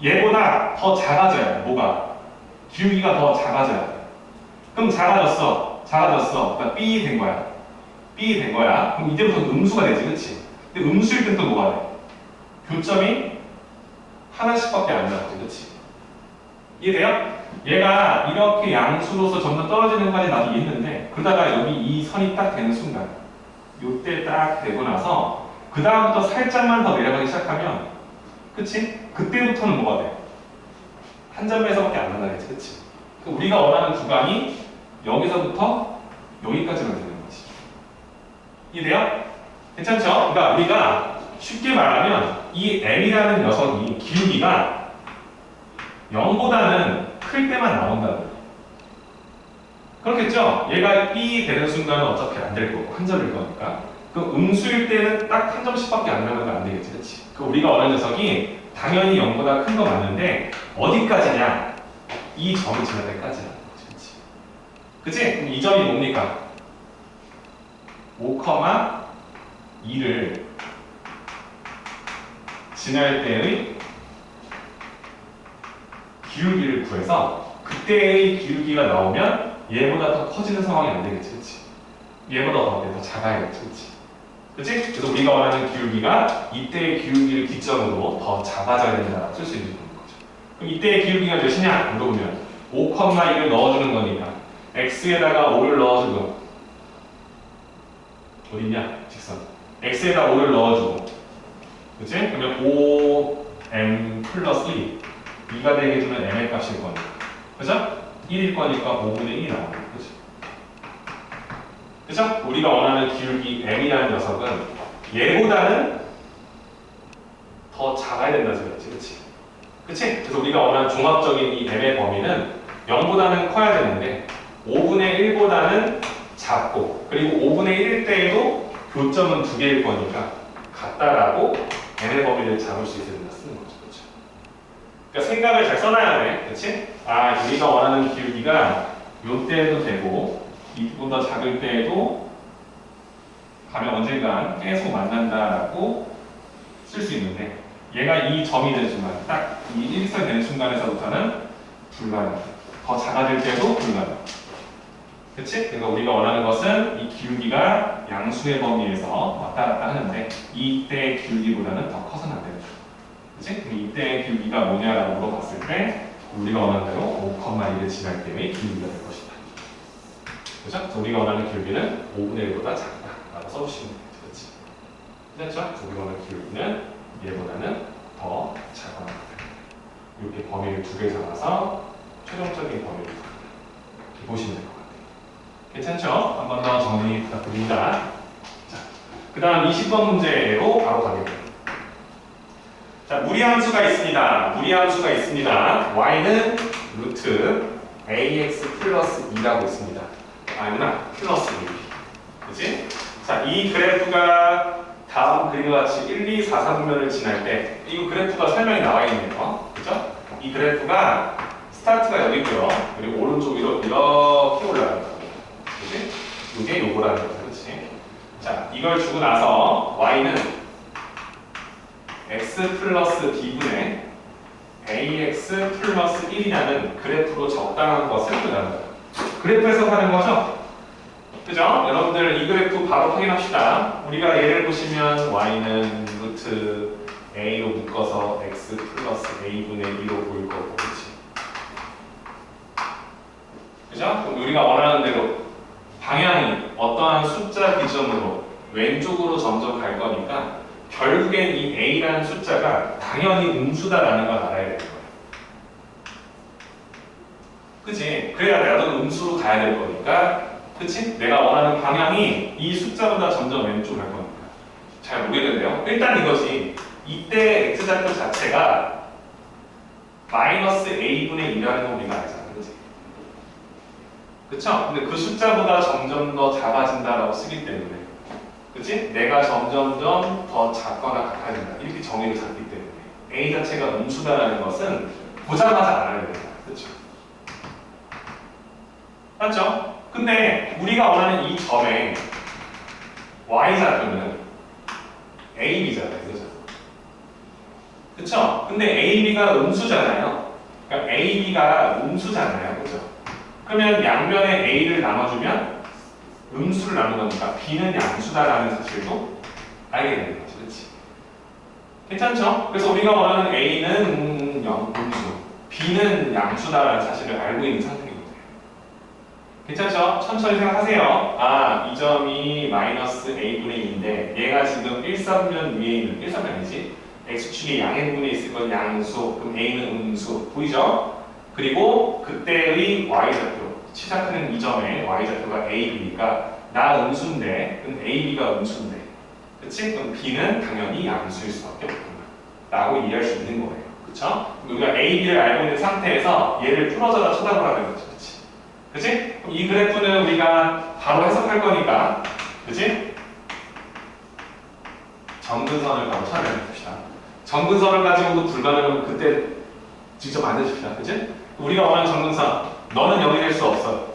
얘보다 더 작아져야 돼. 뭐가? 기울기가 더 작아져야 돼. 그럼 작아졌어. 그러니까 B 된 거야. B 된 거야. 그럼 이제부터 음수가 되지. 그치? 근데 음수일 땐 또 뭐가 돼? 교점이 하나씩밖에 안 나오지. 그치? 이해돼요? 얘가 이렇게 양수로서 점점 떨어지는 것까지 나도 이해했는데 그러다가 여기 이 선이 딱 되는 순간 요때 딱 되고 나서 그 다음부터 살짝만 더 내려가기 시작하면 그치? 그때부터는 뭐가 돼? 한 점에서밖에 안 나가겠지. 그치? 우리가 원하는 구간이 여기서부터 여기까지만 되는 거지. 이해돼요? 괜찮죠? 그러니까 우리가 쉽게 말하면 이 M이라는 녀석이 기울기가 0보다는 클 때만 나온다는 거예요. 그렇겠죠? 얘가 B 되는 순간은 어차피 안 될 거고 한 점일 거니까. 그럼 음수일 때는 딱 한 점씩밖에 안 나면 안 되겠지, 그렇지? 그 우리가 원하는 녀석이 당연히 0보다 큰 거 맞는데 어디까지냐? 이 점이 지날 때까지라는 거지, 그렇지? 그치? 그럼 이 점이 뭡니까? 5,2를 지날 때의 기울기를 구해서 그때의 기울기가 나오면 얘보다 더 커지는 상황이 안 되겠지, 그치? 얘보다 더 작아야겠지, 그치? 그치? 그래서 우리가 원하는 기울기가 이때의 기울기를 기점으로 더 작아져야 된다고 쓸 수 있는 거죠. 그럼 이때의 기울기가 몇이냐? 물어보면 5,2를 넣어주는 거니까 x에다가 5를 넣어주고 어딨냐? 직선 x에다 5를 넣어주고 그치? 그러면 5m 플러스 1 2가 되게 해주면 m의 값일 거니까 그죠? 1일 거니까 5분의 1이 나오는 거지. 그죠? 우리가 원하는 기울기 m이라는 녀석은 얘보다는 더 작아야 된다는 소리지, 그치? 그치? 그래서 우리가 원하는 종합적인 이 m의 범위는 0보다는 커야 되는데 5분의 1보다는 작고 그리고 5분의 1일 때에도 교점은 두 개일 거니까 같다라고 m의 범위를 잡을 수 있어야 된다 쓰는 거죠. 그렇죠? 그러니까 생각을 잘 써놔야 돼. 그렇지? 아, 우리가 원하는 기울기가 요때에도 되고 이보다 작을 때에도 가면 언젠간 계속 만난다라고 쓸 수 있는데 얘가 이 점이 되는 순간 딱 이 일선 되는 순간에서부터는 불가능. 더 작아질 때도 불가능. 그치? 그러니까 우리가 원하는 것은 이 기울기가 양수의 범위에서 왔다 갔다 하는데 이때의 기울기보다는 더 커서는 안 되는 거죠. 그치? 그럼 이때의 기울기가 뭐냐라고 물어봤을 때 우리가 원하는 대로 5,1을 지날 때의 기울기가 될 것이다. 그죠? 그래서 우리가 원하는 기울기는 5분의 1보다 작다 라고 써주시면 되겠죠. 그치? 그렇죠? 우리가 원하는 기울기는 얘보다는 더 작아. 이렇게 범위를 두 개 잡아서 최종적인 범위를 이렇게 보시면 될 것 같아요. 괜찮죠? 한 번 더 정리 부탁드립니다. 자, 그 다음 20번 문제로 바로 가겠습니다. 자, 무리함수가 있습니다. 무리함수가 있습니다. y는 루트 ax 플러스 2라고 있습니다. 아니구나. 플러스 2. 그치? 자, 이 그래프가 다음 그림과 같이 1, 2, 4, 4분면을 지날 때 이 그래프가 설명이 나와 있네요. 그죠? 이 그래프가 스타트가 여기 있고요. 그리고 오른쪽 위로 이렇게 올라가는 겁니다. 그치? 이게 요거라는 거죠. 그치? 자, 이걸 주고 나서 y는 x 플러스 b분의 ax 플러스 1이라는 그래프로 적당한 것을 표현하는 거예요. 그래프 해석하는 거죠? 그죠? 여러분들 이 그래프 바로 확인합시다. 우리가 예를 보시면 y는 루트 a로 묶어서 x 플러스 a분의 2로 보일 거고, 그치? 그죠? 그럼 우리가 원하는 대로 방향이 어떠한 숫자 기점으로 왼쪽으로 점점 갈 거니까 결국엔 이 a라는 숫자가 당연히 음수다라는 걸 알아야 되는 거예요. 그치? 그래야 나도 음수로 가야 될 거니까 그치? 내가 원하는 방향이 이 숫자보다 점점 왼쪽으로 갈 거니까 잘 모르겠는데요? 일단 이것이 이때 x좌표 자체가 마이너스 a분의 2라는 거 우리가 알잖아. 그치? 그쵸? 근데 그 숫자보다 점점 더 작아진다라고 쓰기 때문에 그치? 내가 점점점 더 작거나 같아야 된다. 이렇게 정의를 잡기 때문에 A 자체가 음수다라는 것은 보자마자 알아야 된다. 그렇죠? 맞죠? 근데 우리가 원하는 이 점의 y좌표는 AB잖아요. 그죠? 그쵸? 근데 AB가 음수잖아요. 그러니까 AB가 음수잖아요. 그죠? 그러면 양면에 A를 나눠주면 음수를 나눈 거니까 B는 양수다라는 사실도 알게 되는 거죠. 그렇지? 괜찮죠? 그래서 우리가 원하는 A는 음수, B는 양수다라는 사실을 알고 있는 상태입니다. 괜찮죠? 천천히 생각하세요. 아, 이 점이 마이너스 A분의 2인데 얘가 지금 1,3면 위에 있는 1,3면 아니지? X축이 양행분에 있을 건 양수, 그럼 A는 음수. 보이죠? 그리고 그때의 Y좌표, 시작하는 이 점의 Y좌표가 AB니까 나 음수인데 그럼 AB가 음수인데 그치? 그럼 B는 당연히 양수일 수밖에 없구나 라고 이해할 수 있는 거예요. 그쵸? 우리가 AB를 알고 있는 상태에서 얘를 풀어져라 쳐다보라는 거죠. 그치? 그치? 그럼 이 그래프는 우리가 바로 해석할 거니까 그치? 점근선을 바로 찾아냅시다. 점근선을 가지고도 불가능하면 그때 직접 만드십시다. 그치? 우리가 원하는 점근선 너는 여기 될 수 없어.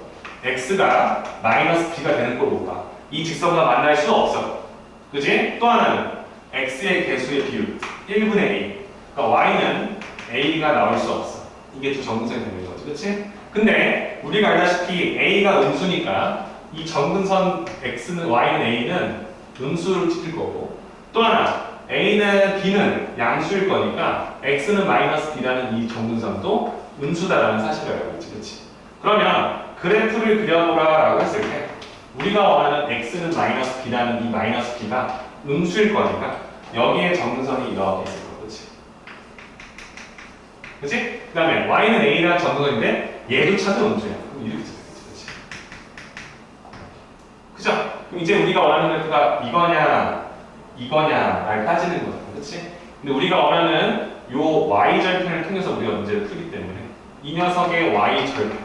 x가 마이너스 b가 되는 걸 못 봐. 이 직선과 만날 수 없어. 그치? 또 하나는 x의 개수의 비율 1분의 a. 그러니까 y는 a가 나올 수 없어. 이게 또 점근선이 되는 거지. 그치? 근데 우리가 알다시피 a가 음수니까 이 점근선 x는 y는 a는 음수를 찍힐 거고 또 하나 a는 b는 양수일 거니까 x는 마이너스 b라는 이 점근선도 음수다라는 사실을 알고 있지. 그치? 그러면 그래프를 그려보라라고 했을 때 우리가 원하는 x는 마이너스 b라는 이 마이너스 b가 음수일 거니까 여기에 점근선이 이렇게 있을 거. 그치? 그치? 그 다음에 y는 a라는 점근선인데 얘도 차도 음수야. 그럼 이렇게 되겠지. 그치? 그죠? 그럼 이제 우리가 원하는 그래프가 이거냐를 따지는 거죠. 그치? 근데 우리가 원하는 요 y절편을 통해서 우리가 문제를 풀기 때문에 이 녀석의 y절편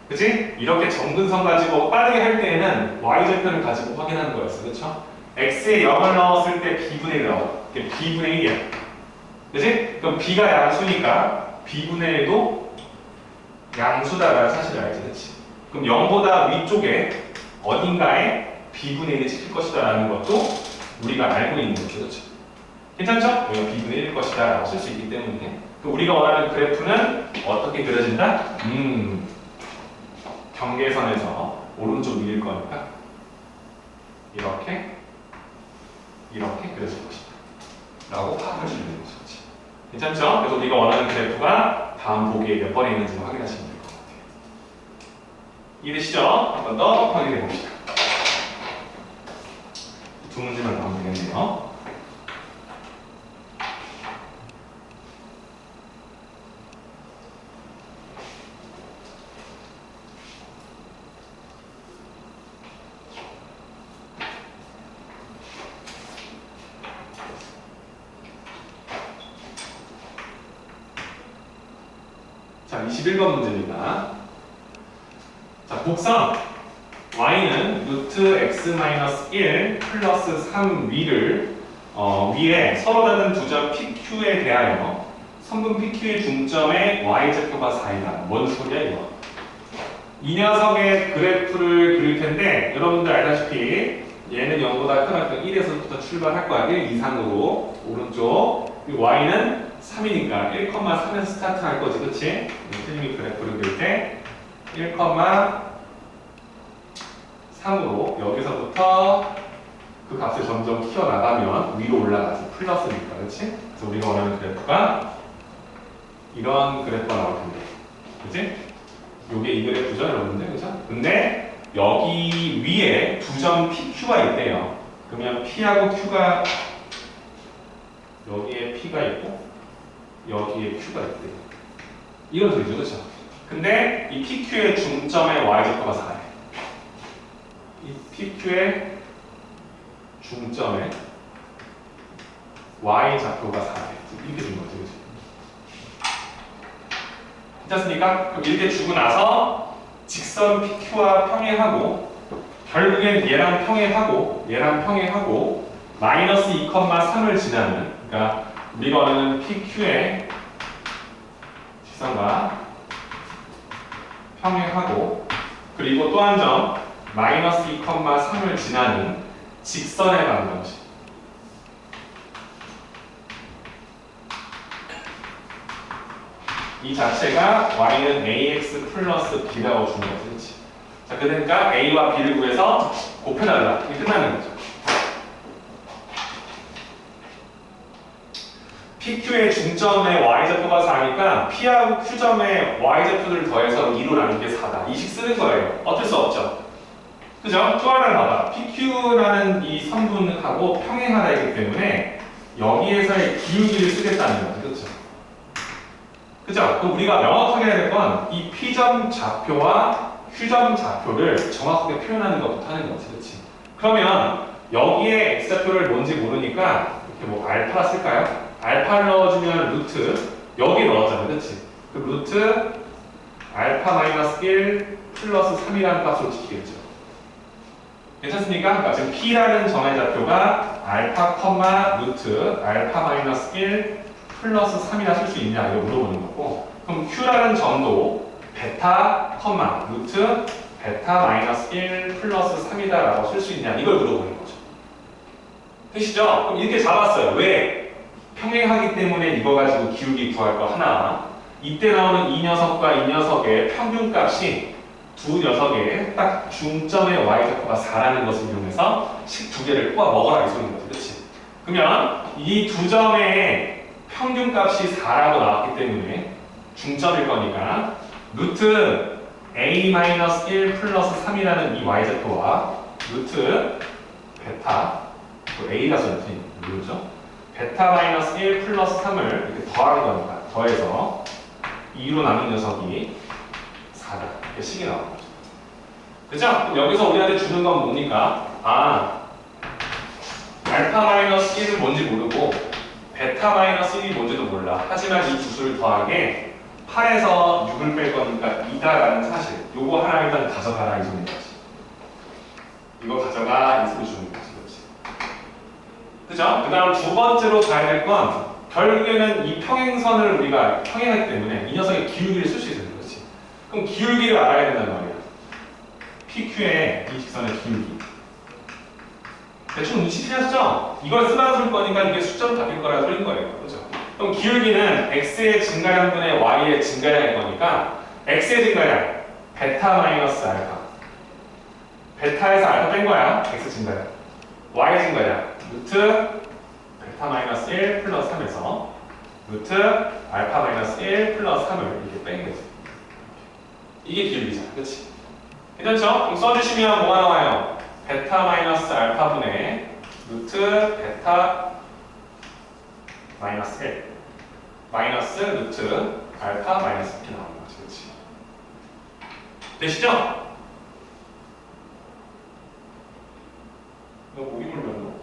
그치? 이렇게 점근선 가지고 빠르게 할 때에는 y절편을 가지고 확인하는 거였어. 그쵸? x에 0을 넣었을 때 b분의 1 나와. 이게 b분의 1이야. 그치? 그럼 b가 양수니까 b분의 1도 양수다라는 사실을 알지. 그치? 그럼 0보다 위쪽에 어딘가에 b분의 1이 찍힐 것이다 라는 것도 우리가 알고 있는 거죠. 그렇죠? 괜찮죠? 우리가 b분의 1일 것이다 라고 쓸 수 있기 때문에 그럼 우리가 원하는 그래프는 어떻게 그려진다? 경계선에서 오른쪽 위일 거니까 이렇게 그려질 것이다 라고 파악할 수 있는 거죠. 그렇지? 괜찮죠? 그래서 우리가 원하는 그래프가 다음 보기에 몇 번에 있는지 확인하시면 될 것 같아요. 이해되시죠? 한 번 더 확인해 봅시다. 두 문제만 나오면 되겠네요. 자, 21번 문제입니다. 자, 곡선 y는 루트 x-1 플러스 3위를 위에 서로 다른 두 점 PQ에 대하여 선분 PQ의 중점의 y좌표가 4이다. 뭔 소리야 이거? 이 녀석의 그래프를 그릴 텐데 여러분들 알다시피 얘는 0보다 크니까 1에서부터 출발할 거야. 1 이상으로 오른쪽 그리고 y는 3이니까 1,3에서 스타트 할 거지. 그치? 선생님이 그래프를 그릴 때 1,3으로 여기서부터 그 값을 점점 키워나가면 위로 올라가서 플러스니까. 그치? 그래서 우리가 원하는 그래프가 이런 그래프가 나올 텐데. 그치? 요게 이 그래프죠, 여러분들. 그죠? 근데 여기 위에 두 점 PQ가 있대요. 그러면 P하고 Q가 여기에 P가 있고 여기에 Q가 있대요. 이런 소리죠, 그렇죠? 근데 이 PQ의 중점의 y좌표가 4예요. 이 PQ의 중점의 y좌표가 4예요. 이렇게 준 거죠, 그렇죠? 괜찮습니까? 그럼 이렇게 주고 나서 직선 PQ와 평행하고 결국엔 얘랑 평행하고 마이너스 2,3을 지나는, 그러니까 우리가 원하는 PQ의 직선과 평행하고, 그리고 또 한 점 마이너스 2,3을 지나는 직선의 방정식. 이 자체가 y는 ax 플러스 b라고 주는 거지. 자, 그러니까 a와 b를 구해서 곱해달라. 이게 끝나는 거죠. PQ의 중점에 y좌표가 4니까 P하고 Q점에 y좌표를 더해서 2로 나눈 게 4다. 이 식 쓰는 거예요. 어쩔 수 없죠. 그죠? 또 하나를 봐봐. PQ라는 이 선분하고 평행하다이기 때문에 여기에서의 기울기를 쓰겠다는 거죠. 그렇죠? 그죠? 그럼 우리가 명확하게 해야 될 건 이 P점 좌표와 Q점 좌표를 정확하게 표현하는 것부터 하는 거지. 그렇지? 그러면 여기에 X좌표를 뭔지 모르니까 이렇게 뭐 알파 쓸까요? 알파를 넣어주면 루트 여기 넣었잖아요. 그렇지? 그 루트 알파 마이너스 1 플러스 3이라는 값으로 지키겠죠. 괜찮습니까? 그러니까 지금 P라는 정의 좌표가 알파, 루트 알파 마이너스 1 플러스 3이라 쓸 수 있냐 이거 물어보는 거고, 그럼 Q라는 점도 베타, 루트 베타 마이너스 1 플러스 3이다 라고 쓸 수 있냐 이걸 물어보는 거죠. 되시죠? 그럼 이렇게 잡았어요. 왜? 평행하기 때문에 이거 가지고 기울기 구할 거 하나, 이때 나오는 이 녀석과 이 녀석의 평균값이 두 녀석의 딱 중점의 y좌표가 4라는 것을 이용해서 식 두 개를 꼬아 먹어라 이 소리인 거지. 그렇지? 그러면 이 두 점의 평균값이 4라고 나왔기 때문에 중점일 거니까 루트 a-1 플러스 3이라는 이 y좌표와 루트 베타, 또 a라서 이렇게 누르죠? 베타 마이너스 1 플러스 3을 이렇게 더하는 거니까 더해서 2로 나눈 녀석이 4다. 이렇게 식이 나오는 거죠. 그죠? 그럼 여기서 우리한테 주는 건 뭡니까? 알파 마이너스 1은 뭔지 모르고 베타 마이너스 1이 뭔지도 몰라. 하지만 이 두 수를 더하게 8에서 6을 뺄 거니까 2다라는 사실. 요거 하나 일단 가져가라 이 소리인 거지. 이거 가져가 이 소리 주는 거지. 그죠? 그 다음 두 번째로 가야 될 건 결국에는 이 평행선을 우리가 평행하기 때문에 이 녀석의 기울기를 쓸 수 있어요. 그렇지? 그럼 기울기를 알아야 된단 말이야. PQ의 이 직선의 기울기. 대충 눈치채셨죠? 이걸 쓰다 쓸 거니까 이게 숫자로 바뀔 거라 소린 거예요. 그렇죠? 그럼 기울기는 x의 증가량분의 y의 증가량일 거니까 x의 증가량 베타 마이너스 알파. 베타에서 알파 뺀 거야. x 증가량. y 증가량 루트 베타 마이너스 1 플러스 3에서 루트 알파 마이너스 1 플러스 3을 이렇게 뺀 거지. 이게 기울기잖아. 그치? 괜찮죠? 그럼 써주시면 뭐가 나와요? 베타 마이너스 알파분의 루트 베타 마이너스 1 마이너스 루트 알파 마이너스 이렇게 나오는 거지. 그치? 되시죠? 이거 목이 물면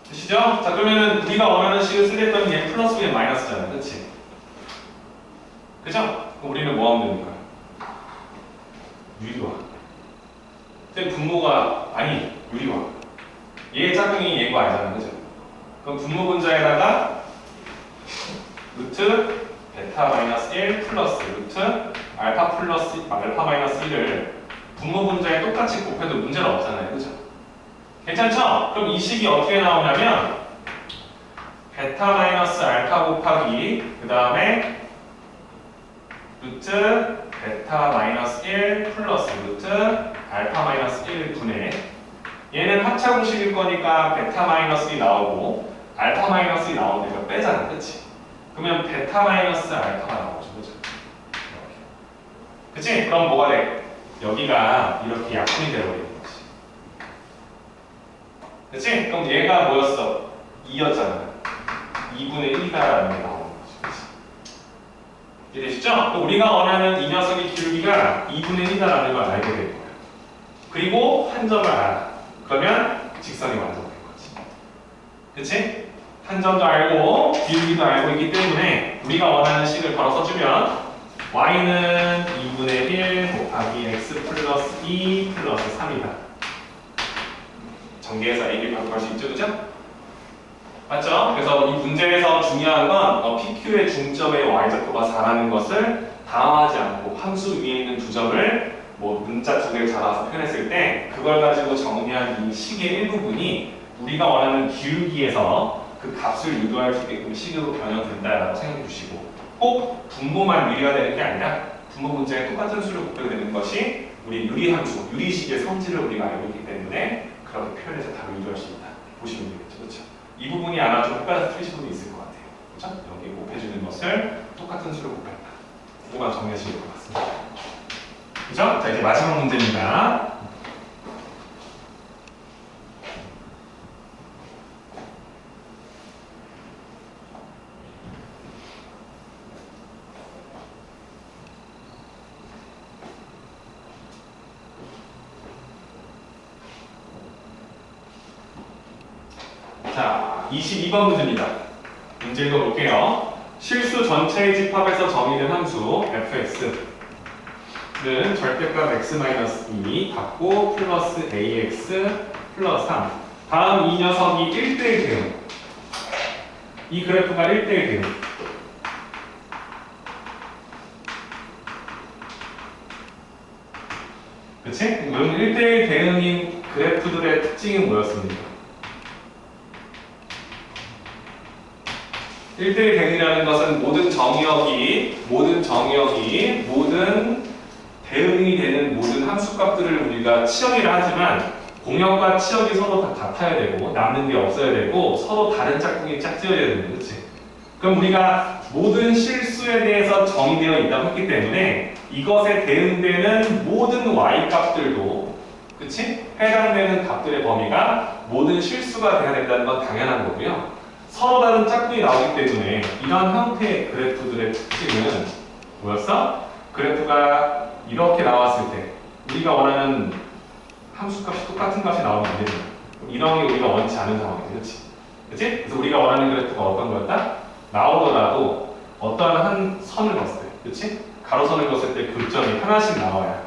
되시죠? 자, 그러면은 우리가 원하는 식을 쓰겠다는 게 플러스 V의 마이너스잖아요. 그치? 그죠? 그럼 우리는 뭐 하면 됩니까? 유리화. 분모가, 아니, 유리화. 얘의 짝꿍이 얘거 알잖아. 그죠? 그럼 분모 분자에다가 루트 베타 마이너스 1 플러스 루트 알파 플러스 알파 마이너스 1을 분모 분자에 똑같이 곱해도 문제는 없잖아요. 그죠? 괜찮죠? 그럼 이 식이 어떻게 나오냐면 베타 마이너스 알파 곱하기 그 다음에 루트 베타 마이너스 1 플러스 루트 알파 마이너스 1 분의 얘는 합차공식일 거니까 베타 마이너스 1 나오고 알파 마이너스 1 나오니까 빼잖아. 그치? 그러면 베타 마이너스 알파가 나오죠. 그죠? 그치? 그럼 뭐가 돼? 여기가 이렇게 약분이 되어버리는 거지. 그치? 그럼 얘가 뭐였어? 2였잖아. 2분의 1이다라는 게 나오는 거지. 그치? 이해되시죠? 우리가 원하는 이 녀석의 기울기가 2분의 1이다라는 걸 알게 될 거야. 그리고 한 점을 알아. 그러면 직선이 완성된 거지. 그치? 한 점도 알고 기울기도 알고 있기 때문에 우리가 원하는 식을 바로 써주면 y는 2분의 1 곱하기 x 플러스 2 플러스 3이다. 전개해서 a를 바로 구할 수 있죠, 그죠? 맞죠? 그래서 이 문제에서 중요한 건 PQ의 중점에 y좌표가 4라는 것을 당황하지 않고 함수 위에 있는 두 점을 뭐 문자 두 개를 잡아서 표현했을 때 그걸 가지고 정리한 이 식의 일부분이 우리가 원하는 기울기에서 그 값을 유도할 수 있게끔 식으로 변형된다라고 생각해 주시고, 꼭 분모만 유리가 되는 게 아니라 분모 문제에 똑같은 수를 곱해야 되는 것이 우리 유리함수, 유리식의 성질을 우리가 알고 있기 때문에 그렇게 표현해서 답을 유도할 수 있다 보시면 되겠죠, 그렇죠? 이 부분이 아마 좀 헷갈려서 틀리신 분도 있을 것 같아요, 그렇죠? 여기 곱해주는 것을 똑같은 수를 곱했다. 이거만 정리하시면 될 것 같습니다. 그죠? 자, 이제 마지막 문제입니다. 자, 22번 문제입니다. 문제 읽어볼게요. 실수 전체의 집합에서 정의된 함수 fx는 절대값 x-2 받고 플러스 ax 플러스 3. 다음 이 녀석이 1대1 대응. 이 그래프가 1대1 대응. 그치? 그럼 1대1 대응인 그래프들의 특징이 뭐였습니까? 1대1 대응이라는 것은 모든 대응이 되는 모든 함수값들을 우리가 치역이라 하지만 공역과 치역이 서로 다 같아야 되고 남는 게 없어야 되고 서로 다른 짝꿍이 짝지어야 되는 거지. 그럼 우리가 모든 실수에 대해서 정의되어 있다고 했기 때문에 이것에 대응되는 모든 y 값들도, 그치? 해당되는 값들의 범위가 모든 실수가 돼야 된다는 건 당연한 거고요. 서로 다른 짝꿍이 나오기 때문에 이런 형태의 그래프들의 특징은 뭐였어? 그래프가 이렇게 나왔을 때 우리가 원하는 함수값이 똑같은 값이 나오면 안 되잖아. 이런 게 우리가 원치 않은 상황이지, 그렇지? 그렇지? 그래서 우리가 원하는 그래프가 어떤 거였다? 나오더라도 어떠한 한 선을 그었을 때, 그렇지? 가로선을 그었을 때 교점이 하나씩 나와야,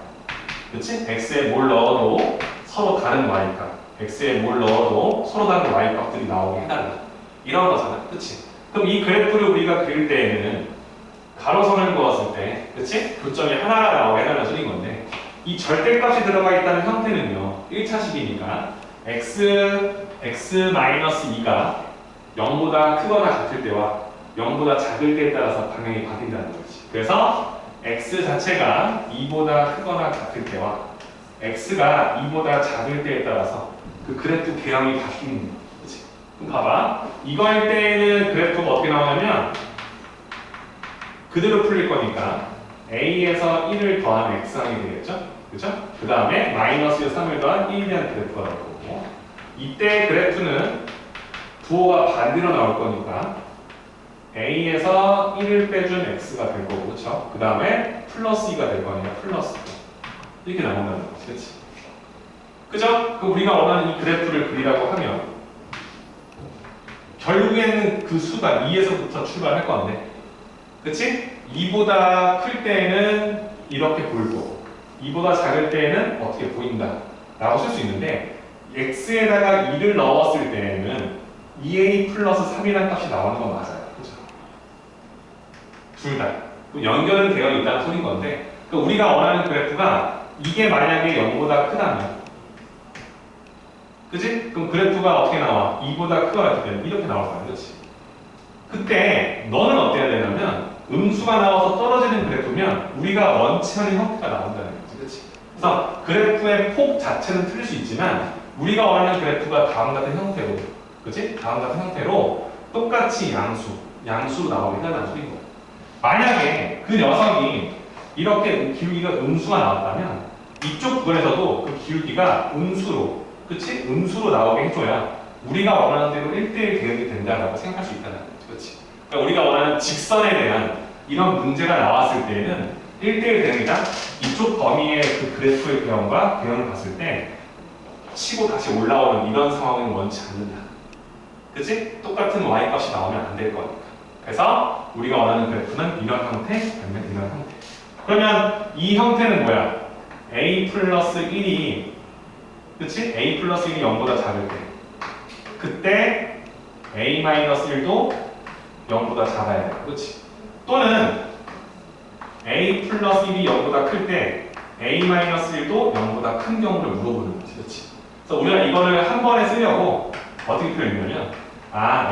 그렇지? x에 뭘 넣어도 서로 다른 y값, x에 뭘 넣어도 서로 다른 y값들이 나오게 해달라. 이런 거잖아, 그렇지? 그럼 이 그래프를 우리가 그릴 때에는 가로선을 그었을 때, 그렇지? 교점이 하나가 나오게 해달라는 소리인 건데, 이 절대값이 들어가 있다는 형태는요, 1차식이니까 x-2가 0보다 크거나 같을 때와 0보다 작을 때에 따라서 방향이 바뀐다는 거지. 그래서 x 자체가 2보다 크거나 같을 때와 x가 2보다 작을 때에 따라서 그 그래프 개형이 바뀌는 거야. 그치? 그럼 봐봐. 이거일 때에는 그래프가 어떻게 나오냐면 그대로 풀릴 거니까 a에서 1을 더한 x항이 되겠죠? 그죠? 그 다음에 마이너스 3을 더한 1에 대한 그래프가 나올 거고, 이때 그래프는 부호가 반대로 나올 거니까 a에서 1을 빼준 x가 될 거고, 그쵸? 그 다음에 플러스 2가 될 거니까 플러스 2 이렇게 나온다는 거지, 그치? 그죠? 그럼 우리가 원하는 이 그래프를 그리라고 하면 결국에는 그 수가 2에서부터 출발할 건데, 그치? 2보다 클 때에는 이렇게 보일 거고 2보다 작을 때에는 어떻게 보인다 라고 쓸 수 있는데, x에다가 2를 넣었을 때에는 2a 플러스 3이라는 값이 나오는 건 맞아요, 그죠? 둘 다 연결은 되어 있다는 소린 건데, 그러니까 우리가 원하는 그래프가 이게 만약에 0보다 크다면, 그치? 그럼 그래프가 어떻게 나와? 2보다 크거나 같을 때는 이렇게 나올 거야, 그렇지? 그때 너는 어때야 되냐면 음수가 나와서 떨어지는 그래프면 우리가 원치 않는 형태가 나온다는 거지, 그렇지? 그래서 그래프의 폭 자체는 틀릴 수 있지만 우리가 원하는 그래프가 다음 같은 형태로, 그렇지? 다음 같은 형태로 똑같이 양수로 나오게 해달라는 소리인 거야. 만약에 그 녀석이 이렇게 기울기가 음수가 나왔다면 이쪽 부분에서도 그 기울기가 음수로, 그렇지? 음수로 나오게 해줘야 우리가 원하는 대로 1대1 대응이 된다라고 생각할 수 있다는 거지, 그렇지? 그러니까 우리가 원하는 직선에 대한 이런 문제가 나왔을 때에는 1대1 대응이다. 이쪽 범위의 그 그래프의 개형과 개형을 봤을 때 치고 다시 올라오는 이런 상황은 원치 않는다. 그치? 똑같은 y값이 나오면 안 될 거니까. 그래서 우리가 원하는 그래프는 이런 형태, 아니면 이런 형태. 그러면 이 형태는 뭐야? a 플러스 1이 그치? a 플러스 1이 0보다 작을 때 그때 a 마이너스 1도 0보다 작아야 돼. 그치? 또는 a 플러스 1이 0보다 클 때 a 마이너스 1도 0보다 큰 경우를 물어보는 거지. 그치? 그래서 우리가 이거를 한 번에 쓰려고 어떻게 표현하냐면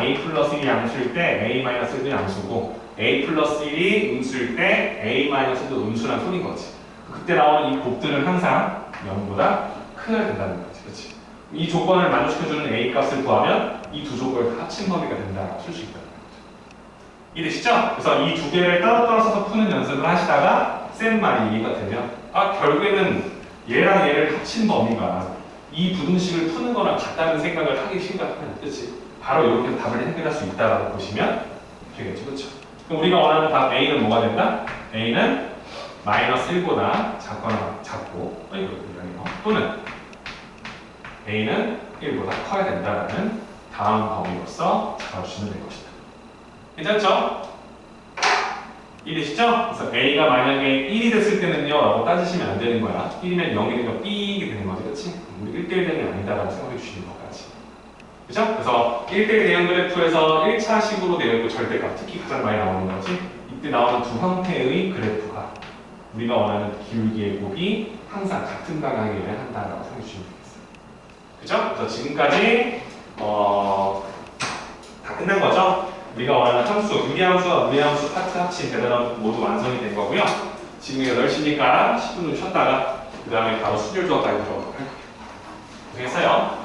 a 플러스 1이 양수일 때 a 마이너스 1도 양수고 a 플러스 1이 음수일 때 a 마이너스 1도 음수란 소리인 거지. 그때 나오는 이 곱들은 항상 0보다 크게 된다는 거지. 그치? 이 조건을 만족시켜주는 a 값을 구하면 이 두 조건을 다 합친 범위가 된다고 쓸 수 있다는 거죠. 이해되시죠? 그래서 이 두 개를 따로따로 써서 푸는 연습을 하시다가 쌤 말이 이해가 되면 결국에는 얘랑 얘를 합친 범위가 이 부등식을 푸는 거랑 같다는 생각을 하기 시작하면 그치? 바로 이렇게 답을 해결할 수 있다라고 보시면 되겠죠. 그렇죠? 그럼 우리가 원하는 답 A는 뭐가 된다? A는 마이너스 1보다 작거나 작고 또는 A는 1보다 커야 된다라는 다음 범위로서 잡아주시면 될 것이다. 괜찮죠? 이해되시죠? 그래서 A가 만약에 1이 됐을 때는요 라고 따지시면 안 되는 거야. 1이면 0이 되면 B이 되는 거지. 그치? 우리 1대1 대응이 아니다라고 생각해 주시는 것까지. 그죠? 그래서 1대1 대응 그래프에서 1차식으로 되어 있고 절대값, 특히 가장 많이 나오는 거지. 이때 나오는 두 형태의 그래프가 우리가 원하는 기울기의 곱이 항상 같은 방향이어야 한다라고 생각해 주시면 되겠어요. 그죠? 그래서 지금까지 다 끝난 거죠? 우리가 원하는 함수, 유리함수와 무리함수 파트 합친 대단원 모두 완성이 된 거고요. 지금 8시니까 10분 좀 쉬었다가 그 다음에 바로 수열 조합까지 들어가도록 할 거예요. 고생했어요.